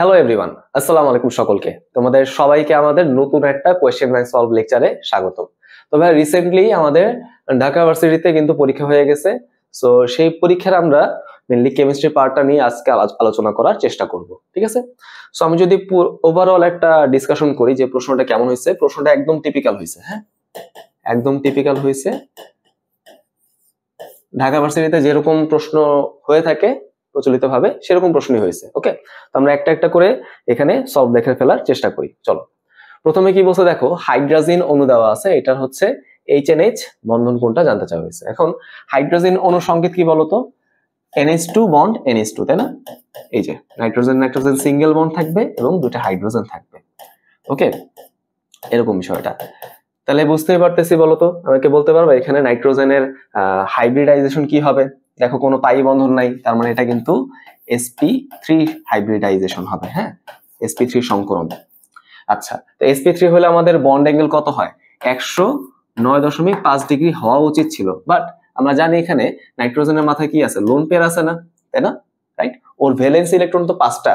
Hello everyone, আসসালামু আলাইকুম সকলকে। তোমাদের সবাইকে আমাদের নতুন একটা কোয়েশ্চেন ব্যাংক সলভ লেকচারে স্বাগত। তো ভাই রিসেন্টলি আমাদের ঢাকা ভার্সিটিতে কিন্তু পরীক্ষা হয়ে গেছে। সো সেই পরীক্ষার আমরা মেইনলি কেমিস্ট্রি পার্টটা নিয়ে আজকে আলোচনা করার চেষ্টা করব, ঠিক আছে? সো আমি যদি ওভারঅল একটা ডিসকাশন করি যে প্রশ্নটা কেমন হয়েছে। প্রশ্নটা একদম টিপিক্যাল হয়েছে, হ্যাঁ, একদম টিপিক্যাল হয়েছে। ঢাকা ভার্সিটিতে যেরকম প্রশ্ন হয়ে থাকে প্রচলিত ভাবে সেরকম প্রশ্নই হয়েছে। ওকে, তো আমরা একটা একটা করে এখানে সলভ দেখে ফেলার চেষ্টা করি। চলো, প্রথমে কি বলছে দেখো, হাইড্রোজেন অণু দেওয়া আছে, এটার হচ্ছে HNH বন্ধন কোনটা জানতে চাওয়া হয়েছে। এখন হাইড্রোজেন অণু সংকেত কি বলতো, NH2 বন্ড NH2, তাই না? এই যে নাইট্রোজেন নাইট্রোজেন সিঙ্গেল বন্ড থাকবে এবং দুটো হাইড্রোজেন থাকবে। ওকে, এরকম বিষয়টা। তাহলে বুঝতেই পারতেছি, বলতো আমাকে বলতে পারবে এখানে নাইট্রোজেনের হাইব্রিডাইজেশন কি হবে? দেখো কোনো পাই বন্ধন নাই, তার মানে এটা কিন্তু sp3 হাইব্রিডাইজেশন হবে। হ্যাঁ, sp3 সংকরণ। আচ্ছা, তো sp3 হলে আমাদের বন্ড অ্যাঙ্গেল কত হয়? 109.5 ডিগ্রি হওয়া উচিত ছিল, বাট আমরা জানি এখানে নাইট্রোজেনের মাথায় কি আছে, লোন পেয়ার আছে না, তাই না? রাইট, ওর ভ্যালেন্স ইলেকট্রন তো 5টা,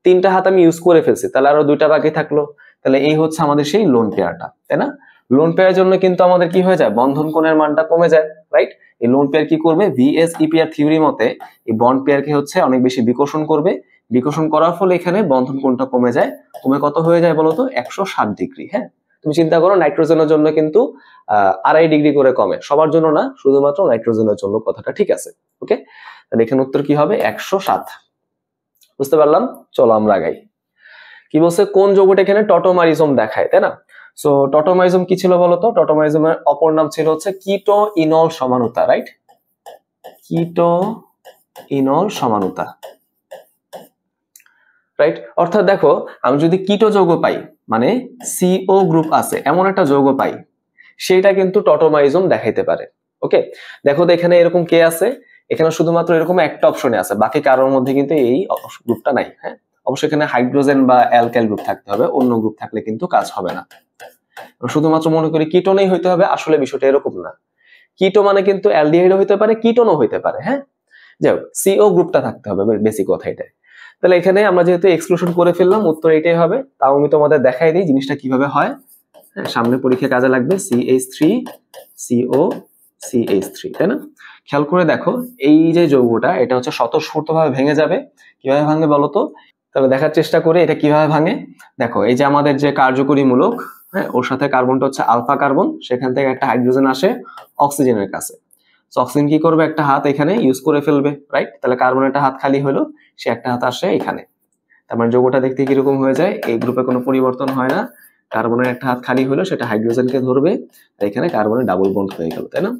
3টা হাত আমি ইউজ করে ফেলছি, তাহলে আরো 2টা বাকি থাকলো। তাহলে এই হচ্ছে আমাদের সেই লোন পেয়ারটা, তাই না? লোন পেয়ারের জন্য কিন্তু আমাদের কি হয়ে যায়, বন্ধন কোণের মানটা কমে যায়, রাইট? এই লোন পেয়ার কি করবে, VSEPR থিওরি মতে এই বন্ড পেয়ারকে হচ্ছে অনেক বেশি বিকর্ষণ করবে। বিকর্ষণ করার ফলে এখানে বন্ধন কোণটা কমে যায়। কমে কত হয়ে যায় বলতো, 107 ডিগ্রি। হ্যাঁ, তুমি চিন্তা করো নাইট্রোজেনের জন্য কিন্তু 2.5 ডিগ্রি করে কমে, সবার জন্য না, শুধুমাত্র নাইট্রোজেনের জন্য। কথাটা ঠিক আছে? ওকে, তাহলে এখানে উত্তর কি হবে, 107। বুঝতে পারলাম। চলো আমরা আগাই। কি বলছে, কোন যৌগটা এখানে টটোমারিজম দেখায়, তাই না? সো টটোমারিজম কি ছিল বলতো, টটোমারিজমের অপর নাম ছিল হচ্ছে কিটো ইনল সমানুতা, রাইট? কিটো ইনল সমানুতা, রাইট? অর্থাৎ দেখো, আমি যদি কিটো যৌগ পাই, মানে CO গ্রুপ আছে এমন একটা যৌগ পাই, সেটা কিন্তু টটোমারিজম দেখাইতে পারে। ওকে, দেখো তো এখানে এরকম কে আছে, এখানে শুধুমাত্র এরকম একটা অপশনে আছে, বাকি কারোর মধ্যে কিন্তু এই গ্রুপটা নাই। হ্যাঁ, অবশ্যই এখানে হাইড্রোজেন বা অ্যালকাইল গ্রুপ থাকতে হবে, অন্য গ্রুপ থাকলে কিন্তু কাজ হবে না। শুধুমাত্র মনে করি কিটোনেই হইতে হবে, আসলে বিষয়টা এরকম না। কিটো মানে কিন্তু অ্যালডিহাইডও হইতে পারে, কিটোনও হইতে পারে। হ্যাঁ, যাই হোক, CO গ্রুপটা থাকতে হবে, বেসিক কথা এটাই। তাহলে এখানে আমরা যেহেতু এক্সক্লুশন করে ফেললাম, উত্তর এটাই হবে। তাও আমি তোমাদের দেখাই দিই জিনিসটা কিভাবে হয়। সামনে পরীক্ষা কাজে লাগবে। CH3 CO CH3, তাই না? খেয়াল করে দেখো, এই যে যৌগটা এটা হচ্ছে স্বতঃস্ফূর্তভাবে ভেঙে যাবে। কিভাবে ভাঙবে বলতো, তাহলে দেখার চেষ্টা করি এটা কিভাবে ভাঙে। দেখো, এই যে আমাদের যে কার্যকরী মূলক, হ্যাঁ, ওর সাথে কার্বনটা হচ্ছে আলফা কার্বন, সেখান থেকে একটা হাইড্রোজেন আসে অক্সিজেনের কাছে। অক্সিজেন কি করবে, একটা হাত এখানে ইউজ করে ফেলবে, রাইট? তাহলে কার্বনের একটা হাত খালি হলো, সে একটা হাত আসে এখানে। তার মানে যৌগটা দেখতে কিরকম হয়ে যায়, এই গ্রুপে কোনো পরিবর্তন হয় না। কার্বনের একটা হাত খালি হলো, সেটা হাইড্রোজেনকে ধরবে, আর এখানে কার্বনের ডাবল বন্ড হয়ে গেল, তাই না?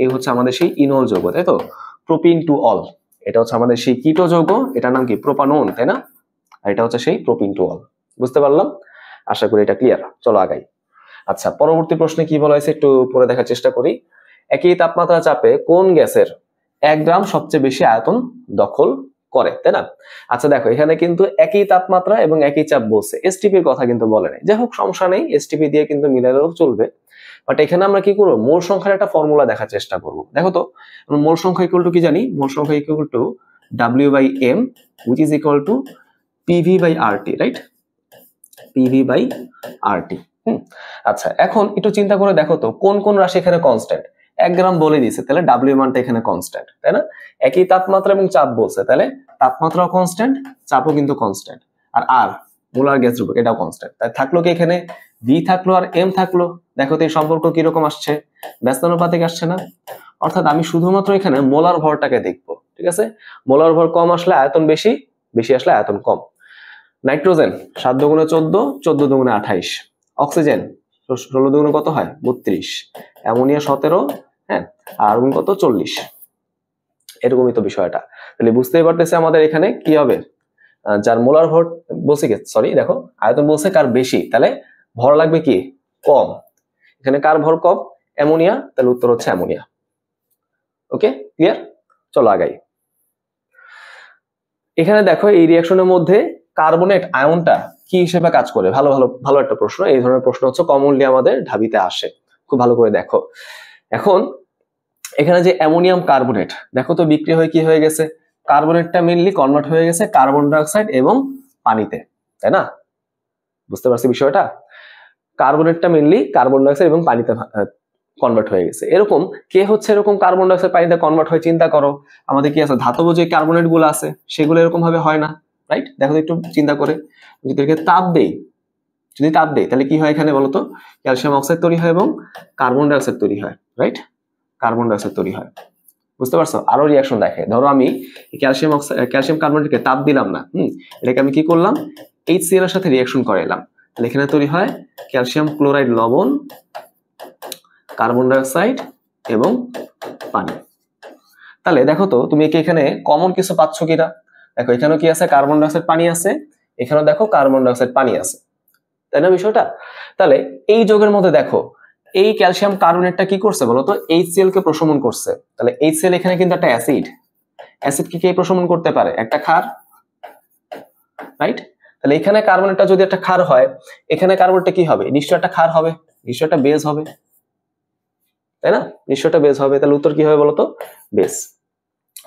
এই হচ্ছে আমাদের সেই ইনল যৌগ, তাই তো? প্রোপিন টু অল, এটা হচ্ছে আমাদের সেই কিটো যৌগ, এটার নাম কি, প্রোপানন, তাই না? আর এটা হচ্ছে সেই প্রোপিন টু অল। বুঝতে পারলাম, আশা করি এটা ক্লিয়ার। চলো আগাই। আচ্ছা, পরবর্তী প্রশ্নে কি বলা হয়েছে একটু পরে দেখার চেষ্টা করি। একই তাপমাত্রা চাপে কোন গ্যাসের 1 গ্রাম সবচেয়ে বেশি আয়তন দখল করে, তাই না? আচ্ছা দেখো, এখানে কিন্তু একই তাপমাত্রা এবং একই চাপ বলছে, এসটিপির কথা কিন্তু বলে নাই। যাই হোক, সমস্যা নেই, এসটিপি দিয়ে কিন্তু মিলালেও চলবে। বাট এখানে আমরা কি করবো, মোল সংখ্যার একটা ফর্মুলা দেখার চেষ্টা করব। দেখো তো, মোল সংখ্যা ইকুয়াল টু কি জানি, মোল সংখ্যা equal to W/M, which is equal to PV/RT, right? PV/RT। আচ্ছা, এখন একটু চিন্তা করে দেখো তো, কোন কোন রাশি এখানে কনস্ট্যান্ট। 1 গ্রাম বলে দিয়েছে, তাহলে W মানটা এখানে কনস্ট্যান্ট, তাই না? একই তাপমাত্রা এবং চাপ বলছে, তাহলে তাপমাত্রাও কনস্ট্যান্ট, চাপও কিন্তু কনস্ট্যান্ট। আর মোলার গ্যাস রূপক, এটাও কনস্ট্যান্ট। তাই থাকলো কি এখানে, V থাকলো আর M থাকলো। দেখো তো এই সম্পর্ক কিরকম আসছে, ব্যস্তানুপাতিক আসছে না? অর্থাৎ আমি শুধুমাত্র এখানে মোলার ভরটাকে দেখবো, ঠিক আছে? মোলার ভর কম আসলে আয়তন বেশি, বেশি আসলে আয়তন কম। নাইট্রোজেন 7 দুগুণে 14, 14 দুগুণে 28। অক্সিজেন 16 দুগুণে কত হয়, 32। অ্যামোনিয়া 17, হ্যাঁ, আর আর্গন কত, 40। এরকমই তো বিষয়টা। তাহলে বুঝতেই পারতেছে আমাদের এখানে কি হবে, যার মোলার ভর বলছে কি, সরি দেখো, আয়তন বলছে কার বেশি, তাহলে ভর লাগবে কি, কম। এখানে কার ভর কম, অ্যামোনিয়া, তাহলে উত্তর হচ্ছে অ্যামোনিয়া। ওকে, ক্লিয়ার? চলো আগাই। এখানে দেখো, এই রিঅ্যাকশনের মধ্যে কার্বনেট আয়নটা কি হিসেবে কাজ করে। ভালো ভালো ভালো একটা প্রশ্ন। এই ধরনের প্রশ্ন হচ্ছে কমনলি আমাদের ঢাবিতে আসে, খুব ভালো করে দেখো। এখন এখানে যে অ্যামোনিয়াম কার্বনেট, দেখো তো বিক্রিয়া হয়ে কি হয়ে গেছে, কার্বনেটটা মেইনলি কনভার্ট হয়ে গেছে কার্বন ডাই অক্সাইড এবং পানিতে, তাই না? বুঝতে পারছি বিষয়টা? কার্বনেটটা মেইনলি কার্বন ডাইঅক্সাইড এবং পানিতে কনভার্ট হয়ে গেছে। এরকম কে হচ্ছে এরকম কার্বন ডাইঅক্সাইড পানিতে কনভার্ট হয় চিন্তা করো। আমাদের কি আছে ধাতব যে কার্বনেট গুলো আছে সেগুলো এরকম ভাবে হয় না, রাইট? দেখো একটু চিন্তা করে, যদি তাপ দেই, যদি তাপ দেই তাহলে কি হয় এখানে বলতো, ক্যালসিয়াম অক্সাইড তৈরি হয় এবং কার্বন ডাইঅক্সাইড তৈরি হয়, রাইট? কার্বন ডাইঅক্সাইড তৈরি হয়, বুঝতে পারছো? আরো রিয়াকশন দেখে, ধরো আমি ক্যালসিয়াম কার্বনেটকে তাপ দিলাম না, এটাকে আমি কি করলাম, HCl এর সাথে রিয়াকশন করাইলাম, তাহলে এখানে তৈরি হয় ক্যালসিয়াম ক্লোরাইড লবণ, কার্বন ডাইঅক্সাইড এবং পানি। তাহলে দেখো তো তুমি এখানে কমন কিছু পাচ্ছ কিনা, দেখো এখানেও কি আছে, কার্বন ডাইঅক্সাইড পানি আছে, এখানেও দেখো কার্বন ডাইঅক্সাইড পানি আছে, তাই না বিষয়টা? তাহলে এই যৌগের মধ্যে দেখো এই ক্যালসিয়াম কার্বনেটটা কি করছে বলতো, HCl কে প্রশমন করছে, তাহলে HCl এখানে কিন্তু একটা অ্যাসিড, অ্যাসিড কি কে প্রশমন করতে পারে, একটা ক্ষার, রাইট? তাহলে এখানে কার্বনেটটা যদি একটা ক্ষার হয়, এখানে কার্বনেটটা কি হবে, নিশ্চয় একটা ক্ষার হবে, নিশ্চয় একটা বেজ হবে, তাই না? নিশ্চয় একটা বেজ হবে, তাহলে উত্তর কি হবে বলতো, বেজ।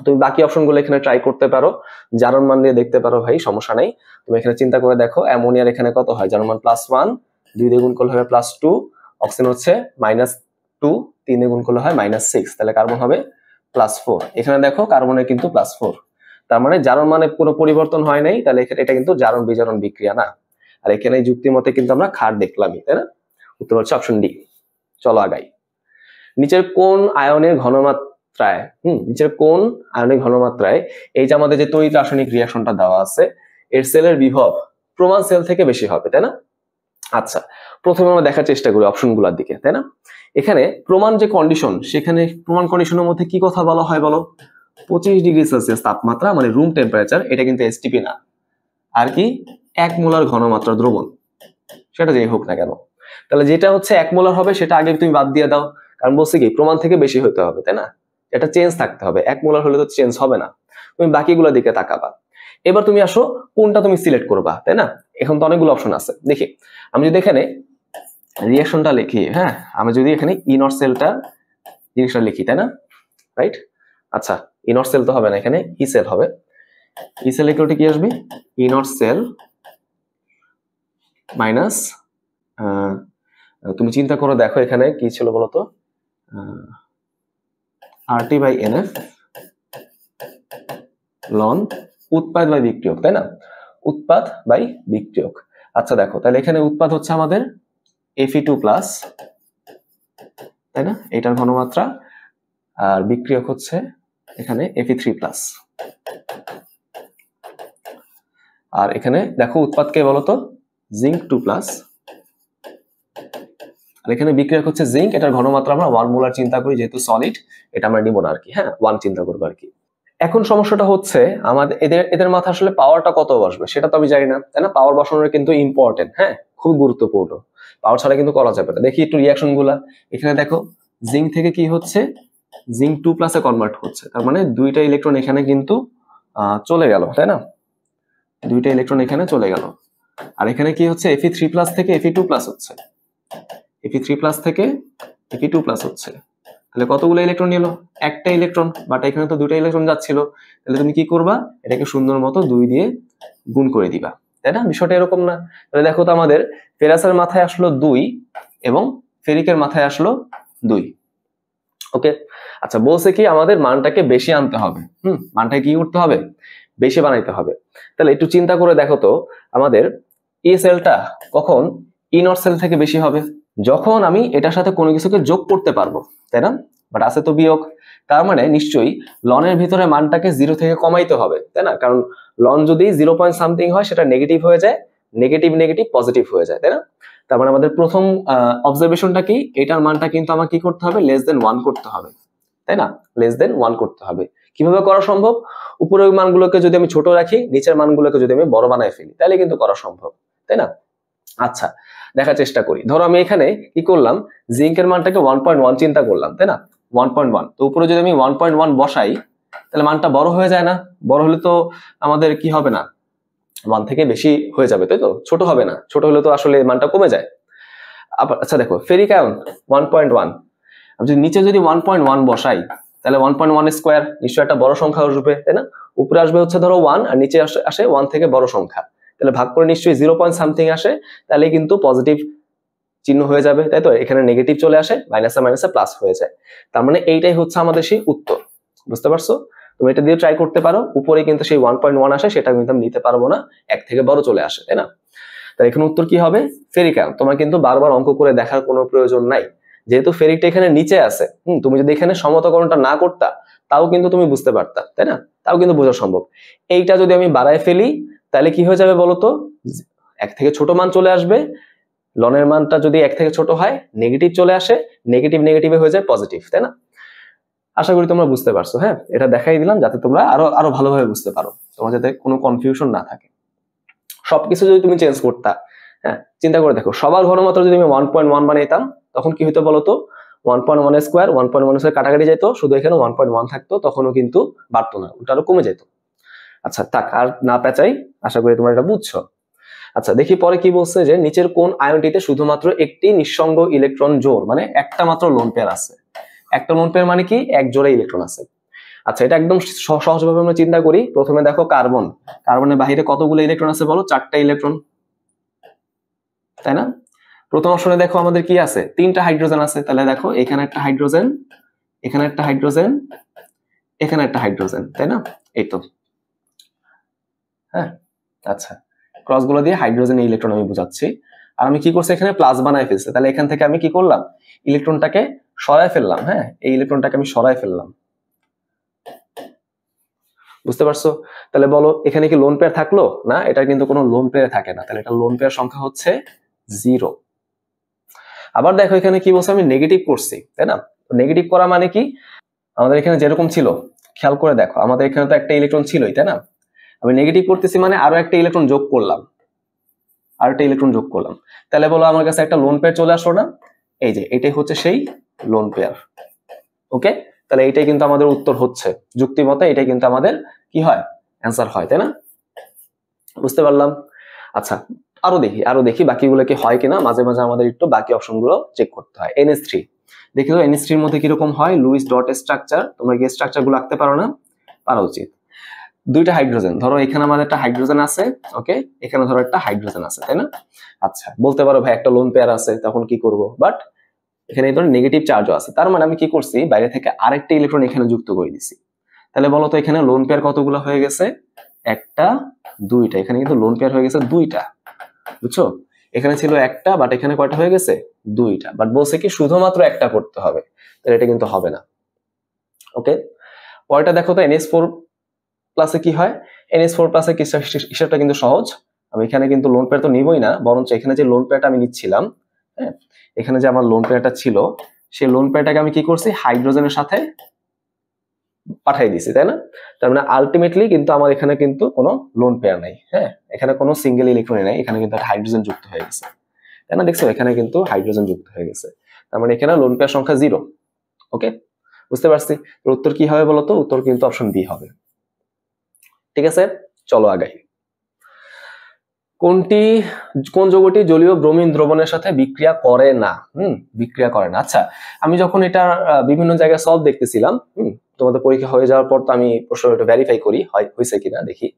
তুমি বাকি অপশন গুলো এখানে ট্রাই করতে পারো, জারণ মান দিয়ে দেখতে পারো, ভাই সমস্যা নাই। তুমি এখানে চিন্তা করে দেখো, অ্যামোনিয়ার এখানে কত হয়, জারণ মান +1, 2 দিয়ে গুণ করলে হবে +2, অক্সিজেন হচ্ছে -2, 3 দিয়ে গুণ করলে হয় -6, তাহলে কার্বন হবে +4। এখানে দেখো কার্বনের কিন্তু +4, তার মানে জারণ মানে কোনো পরিবর্তন হয় নাই, তাহলে এটা কিন্তু জারণ বিজারণ বিক্রিয়া না। আর এখানে যুক্তি মতে কিন্তু আমরা ক্ষার দেখলামই, তাই না? উত্তর হচ্ছে অপশন ডি। চলো আগাই। নিচের কোন আয়নের ঘনমাত্রায় নিচের কোন আয়নিক ঘনমাত্রায় এই যে আমাদের যে তড়িৎ রাসায়নিক রিঅ্যাকশনটা দেওয়া আছে, এর সেলের বিভব প্রমাণ সেল থেকে বেশি হবে, তাই না? আচ্ছা, প্রথমে আমরা দেখার চেষ্টা করি অপশনগুলোর দিকে, তাই না? এখানে প্রমাণ যে কন্ডিশন, সেখানে প্রমাণ কন্ডিশনের মধ্যে কি কথা বলা হয় বলো, 25°C তাপমাত্রা মানে রুম টেম্পারেচার, এটা কিন্তু এসটিপি না, আর কি 1 মোলার ঘনমাত্রা দ্রবণ, সেটা যেই হোক না কেন। তাহলে যেটা হচ্ছে 1 মোলার হবে সেটা আগে তুমি বাদ দিয়ে দাও, কারণ বলছি কি প্রমাণ থেকে বেশি হতে হবে, তাই না? এটা চেঞ্জ থাকতে হবে, 1 মোলার হলে তো চেঞ্জ হবে না। তুমি বাকিগুলোর দিকে তাকাবা। এবার তুমি আসো কোনটা তুমি সিলেক্ট করবা, তাই না? এখন তো অনেকগুলো অপশন আছে। দেখি আমি যদি এখানে রিঅ্যাকশনটা লিখি, হ্যাঁ আমি যদি এখানে ইনট সেলটা জিনিসটা লিখি, তাই না? রাইট? আচ্ছা, ইনট সেল তো হবে না, এখানে ই সেল হবে। ই সেল লিখলে কি আসবে, ইনট সেল মাইনাস, তুমি চিন্তা করে দেখো এখানে কি ছিল বলতো, RT/NF লন উৎপাদ বাই বিক্রিয়ক, তাই না? উৎপাদ বাই বিক্রিয়ক। আচ্ছা দেখো, তাহলে এখানে উৎপাদ হচ্ছে আমাদের Fe2+, তাই না? এটার ঘনমাত্রা, আর বিক্রিয়ক হচ্ছে এখানে Fe3+। আর এখানে দেখো উৎপাদ কে বলতো, জিঙ্ক 2+, আর এখানে বিক্রিয়ক হচ্ছে জিঙ্ক, এটার ঘনমাত্রা আমরা 1 মোলার চিন্তা করি, যেহেতু সলিড এটা আমরা নিব না আর কি, হ্যাঁ 1 চিন্তা করবো আর কি। এখন সমস্যাটা হচ্ছে আমাদের এদের মাথায় আসলে পাওয়ারটা কত বসবে সেটা তো আমি জানি না, তাই না? পাওয়ার বসানোর কিন্তু ইম্পর্টেন্ট, হ্যাঁ খুব গুরুত্বপূর্ণ, পাওয়ার ছাড়া কিন্তু করা যাবে না। দেখি একটু রিঅ্যাকশন গুলা, এখানে দেখো জিঙ্ক থেকে কি হচ্ছে, জিঙ্ক 2+ এ কনভার্ট হচ্ছে, তার মানে 2টা ইলেকট্রন এখানে কিন্তু চলে গেল, তাই না? 2টা ইলেকট্রন এখানে চলে গেল। আর এখানে কি হচ্ছে, Fe3+ থেকে Fe2+ হচ্ছে, Fe3+ থেকে Fe2+ হচ্ছে, তাহলে কতগুলো ইলেকট্রন নিল, একটা ইলেকট্রন, বাট এখানে তো 2টা ইলেকট্রন যাচ্ছিল, তাহলে তুমি কি করবা, এটাকে সুন্দর মতো 2 দিয়ে গুণ করে দিবা, তাই না? বিষয়টা এরকম না? তাহলে দেখো তো আমাদের ফেরাসের মাথায় আসলো 2 এবং ফেরিকের মাথায় আসলো 2। ওকে, আচ্ছা বলছে কি আমাদের মানটাকে বেশি আনতে হবে, মানটাকে কি করতে হবে, বেশি বানাইতে হবে। তাহলে একটু চিন্তা করে দেখো তো আমাদের এই সেলটা কখন ইনট সেল থেকে বেশি হবে, যখন আমি এটার সাথে কোনো কিছুকে যোগ করতে পারবো, তাই না? বাট আছে তো বিয়োগ, তার মানে নিশ্চয়ই লনের ভিতরে মানটাকে 0 থেকে কমাইতে হবে, তাই না? কারণ লন যদি 0 পয়েন্ট সামথিং হয় সেটা নেগেটিভ হয়ে যায়, নেগেটিভ নেগেটিভ পজিটিভ হয়ে যায়, তাই না? তার মানে আমাদের প্রথম অবজারভেশনটা কি, এটার মানটা কিন্তু আমাকে কি করতে হবে, <<1 করতে হবে, তাই না? <1 করতে হবে। কিভাবে করা সম্ভব, উপরের মানগুলোকে যদি আমি ছোট রাখি, নিচের মানগুলোকে যদি আমি বড় বানায় ফেলি, তাহলে কিন্তু করা সম্ভব, তাই না? আচ্ছা দেখার চেষ্টা করি, ধরো আমি এখানে কি করলাম, জিঙ্কের মানটাকে 1.1 চিন্তা করলাম, তাই না? 1.1, তো উপরে যদি আমি 1.1 বসাই তাহলে মানটা বড় হয়ে যায় না? বড় হলে তো আমাদের কি হবে না, 1 থেকে বেশি হয়ে যাবে, তাই তো? ছোট হবে না, ছোট হলে তো আসলে মানটা কমে যায়। আবার আচ্ছা দেখো ফেরিক আয়ন 1.1, আমি যদি নিচে যদি 1.1 বসাই তাহলে 1.1 স্কোয়ার, নিশ্চয়ই একটা বড় সংখ্যা আসবে, তাই না? উপরে আসবে হচ্ছে ধরো 1 আর নিচে আসে 1 থেকে বড় সংখ্যা, তাহলে ভাগ করে নিশ্চয়ই 0 পয়েন্ট সামথিং আসে, তাহলে কিন্তু পজিটিভ চিহ্ন হয়ে যাবে, তাই তো? এখানে নেগেটিভ চলে আসে, মাইনাসে মাইনাসে প্লাস হয়ে যায়। তার মানে এইটাই হচ্ছে আমাদের সেই উত্তর। বুঝতে পারছো? তুমি এটা দিয়ে ট্রাই করতে পারো। উপরে কিন্তু সেই 1.1 আসে, সেটা কিন্তু আমি নিতে পারবো না, 1 থেকে বড় চলে আসে, তাই না? তাই এখানে উত্তর কি হবে? Ferric ion. তোমার কিন্তু বারবার অঙ্ক করে দেখার কোনো প্রয়োজন নাই, যেহেতু ফেরিকটা এখানে নিচে আছে। তুমি যদি এখানে সমতাকরণটা না করতা তাও কিন্তু তুমি বুঝতে পারতা, তাই না? তাও কিন্তু বোঝা সম্ভব। এইটা যদি আমি বাড়ায় ফেলি তাহলে কি হয়ে যাবে বলতো? 1 থেকে ছোট মান চলে আসবে, লনের মানটা যদি 1 থেকে ছোট হয় নেগেটিভ চলে আসে, নেগেটিভ নেগেটিভে হয়ে যায় পজিটিভ, তাই না? আশা করি তোমরা বুঝতে পারছো। হ্যাঁ, এটা দেখাই দিলাম যাতে তোমরা আরো ভালোভাবে বুঝতে পারো, তোমার যাতে কোনো কনফিউশন না থাকে। সবকিছু যদি তুমি চেঞ্জ করতা, হ্যাঁ চিন্তা করে দেখো, সবার ঘনমাত্রা যদি আমি 1.1 বানাইতাম তখন কি হতো বলতো? 1.1 স্কোয়ার 1.1 স্কোয়ার কাটাকাটি যেত, শুধু এখানে 1.1 থাকতো, তখনও কিন্তু বাড়তো না, ওটা আরো কমে যেত। আচ্ছা থাক, আর না পেঁচাই, আশা করি তোমরা এটা বুঝছো। আচ্ছা দেখি পরে কি বলছে, যে নিচের কোন আয়নটিতে শুধুমাত্র একটি নিঃসঙ্গ ইলেকট্রন জোড়, মানে একটা মাত্র লোন পেয়ার আছে। একটা লোন পেয়ার মানে কি? এক জোড়া ইলেকট্রন আছে। আচ্ছা এটা একদম সহজভাবে আমরা চিন্তা করি। প্রথমে দেখো কার্বন, কার্বনের বাহিরে কতগুলো ইলেকট্রন আছে বলো? 4টা ইলেকট্রন, তাই না? প্রথম অপশনে দেখো আমাদের কি আছে? 3টা হাইড্রোজেন আছে। তাহলে দেখো এখানে একটা হাইড্রোজেন, এখানে একটা হাইড্রোজেন, এখানে একটা হাইড্রোজেন, তাই না? এই তো। হ্যাঁ আচ্ছা, ক্রস গুলো দিয়ে হাইড্রোজেন ইলেকট্রন আমি বুঝাচ্ছি। আর আমি কি করছি? এখানে প্লাস বানায় ফেলছি। তাহলে এখান থেকে আমি কি করলাম? ইলেকট্রনটাকে সরায় ফেললাম। হ্যাঁ, এই ইলেকট্রনটাকে আমি সরায় ফেললাম। বুঝতে পারছো? তাহলে বলো এখানে কি লোন পেয়ার থাকলো? না, এটা কিন্তু কোনো লোন পেয়ার থাকে না, তাহলে এটা লোন পেয়ার সংখ্যা হচ্ছে 0। আবার দেখো এখানে কি বলছে? আমি নেগেটিভ করছি, তাই না? নেগেটিভ করা মানে কি? আমাদের এখানে যেরকম ছিল, খেয়াল করে দেখো, আমাদের এখানে তো একটা ইলেকট্রন ছিলই, তাই না? আমি নেগেটিভ করতেছি মানে আরো একটা ইলেকট্রন যোগ করলাম, আর একটা ইলেকট্রন যোগ করলাম। তাহলে বলো আমার কাছে একটা লোন পেয়ার চলে আসলো না? এই যে এটাই হচ্ছে সেই লোন পেয়ার। ওকে, তাহলে এইটাই কিন্তু আমাদের উত্তর হচ্ছে, যুক্তিমতে এটাই কিন্তু আমাদের কি হয়? অ্যান্সার হয়, তাই না? বুঝতে পারলাম। আচ্ছা আরো দেখি বাকিগুলো কি হয় কিনা। মাঝে মাঝে আমাদের একটু বাকি অপশন গুলো চেক করতে হয়। NH3 দেখি তো, NH3 এর মধ্যে কিরকম হয়? Luis dot structure. তোমরা কি স্ট্রাকচার গুলো আঁকতে পারো না? পারা উচিত। 2টা হাইড্রোজেন, ধরো এখানে আমাদের একটা হাইড্রোজেন আছে, ওকে, এখানে ধরো একটা হাইড্রোজেন আছে, তাই না? আচ্ছা বলতে পারো ভাই একটা লোন পেয়ার আছে, তখন কি করব? বাট এখানে এই ধরনের নেগেটিভ চার্জও আছে, তার মানে আমি কি করছি? বাইরে থেকে আরেকটা ইলেকট্রন এখানে যুক্ত করে দিছি। তাহলে বলো তো এখানে লোন পেয়ার কতগুলো হয়ে গেছে? 1টা 2টা, এখানে কিন্তু লোন পেয়ার হয়ে গেছে 2টা। বুঝছো? এখানে ছিল 1টা, বাট এখানে কয়টা হয়ে গেছে? 2টা। বাট বলছে কি শুধুমাত্র একটা করতে হবে, তাহলে এটা কিন্তু হবে না। ওকে, পরেরটা দেখো তো, NH4 প্লাসে কি হয়? NH4 প্লাসে হিসাবটা কিন্তু সহজ। আমি এখানে কিন্তু লোন পেয়ার তো নিবই না, বরঞ্চ এখানে যে লোন পেয়ারটা আমি নিচ্ছিলাম, হ্যাঁ এখানে যে আমার লোন পেয়ারটা ছিল, সেই লোন পেয়ারটাকে আমি কি করছি? হাইড্রোজেনের সাথে পাঠাই দিছি, তাই না? তার মানে আলটিমেটলি কিন্তু আমার এখানে কিন্তু কোনো লোন পেয়ার নাই। হ্যাঁ, এখানে কোনো সিঙ্গেল ইলেকট্রন নাই, এখানে কিন্তু একটা হাইড্রোজেন যুক্ত হয়ে গেছে, তাই না? দেখছো এখানে কিন্তু হাইড্রোজেন যুক্ত হয়ে গেছে, তার মানে এখানে লোন পেয়ার সংখ্যা 0। ওকে, বুঝতে পারছি। উত্তর কি হবে বলতো? উত্তর কিন্তু অপশন বি হবে। ঠিক আছে, চলো আগাই। কোন যৌগটি জলীয় ব্রোমিন দ্রবণের সাথে বিক্রিয়া করে না? বিক্রিয়া করে না। আচ্ছা, আমি যখন এটা বিভিন্ন জায়গায় সলভ দেখতেছিলাম, তোমাদের পরীক্ষা হয়ে যাওয়ার পর তো আমি প্রশ্নটা ভেরিফাই করি হয়েছে কিনা দেখি।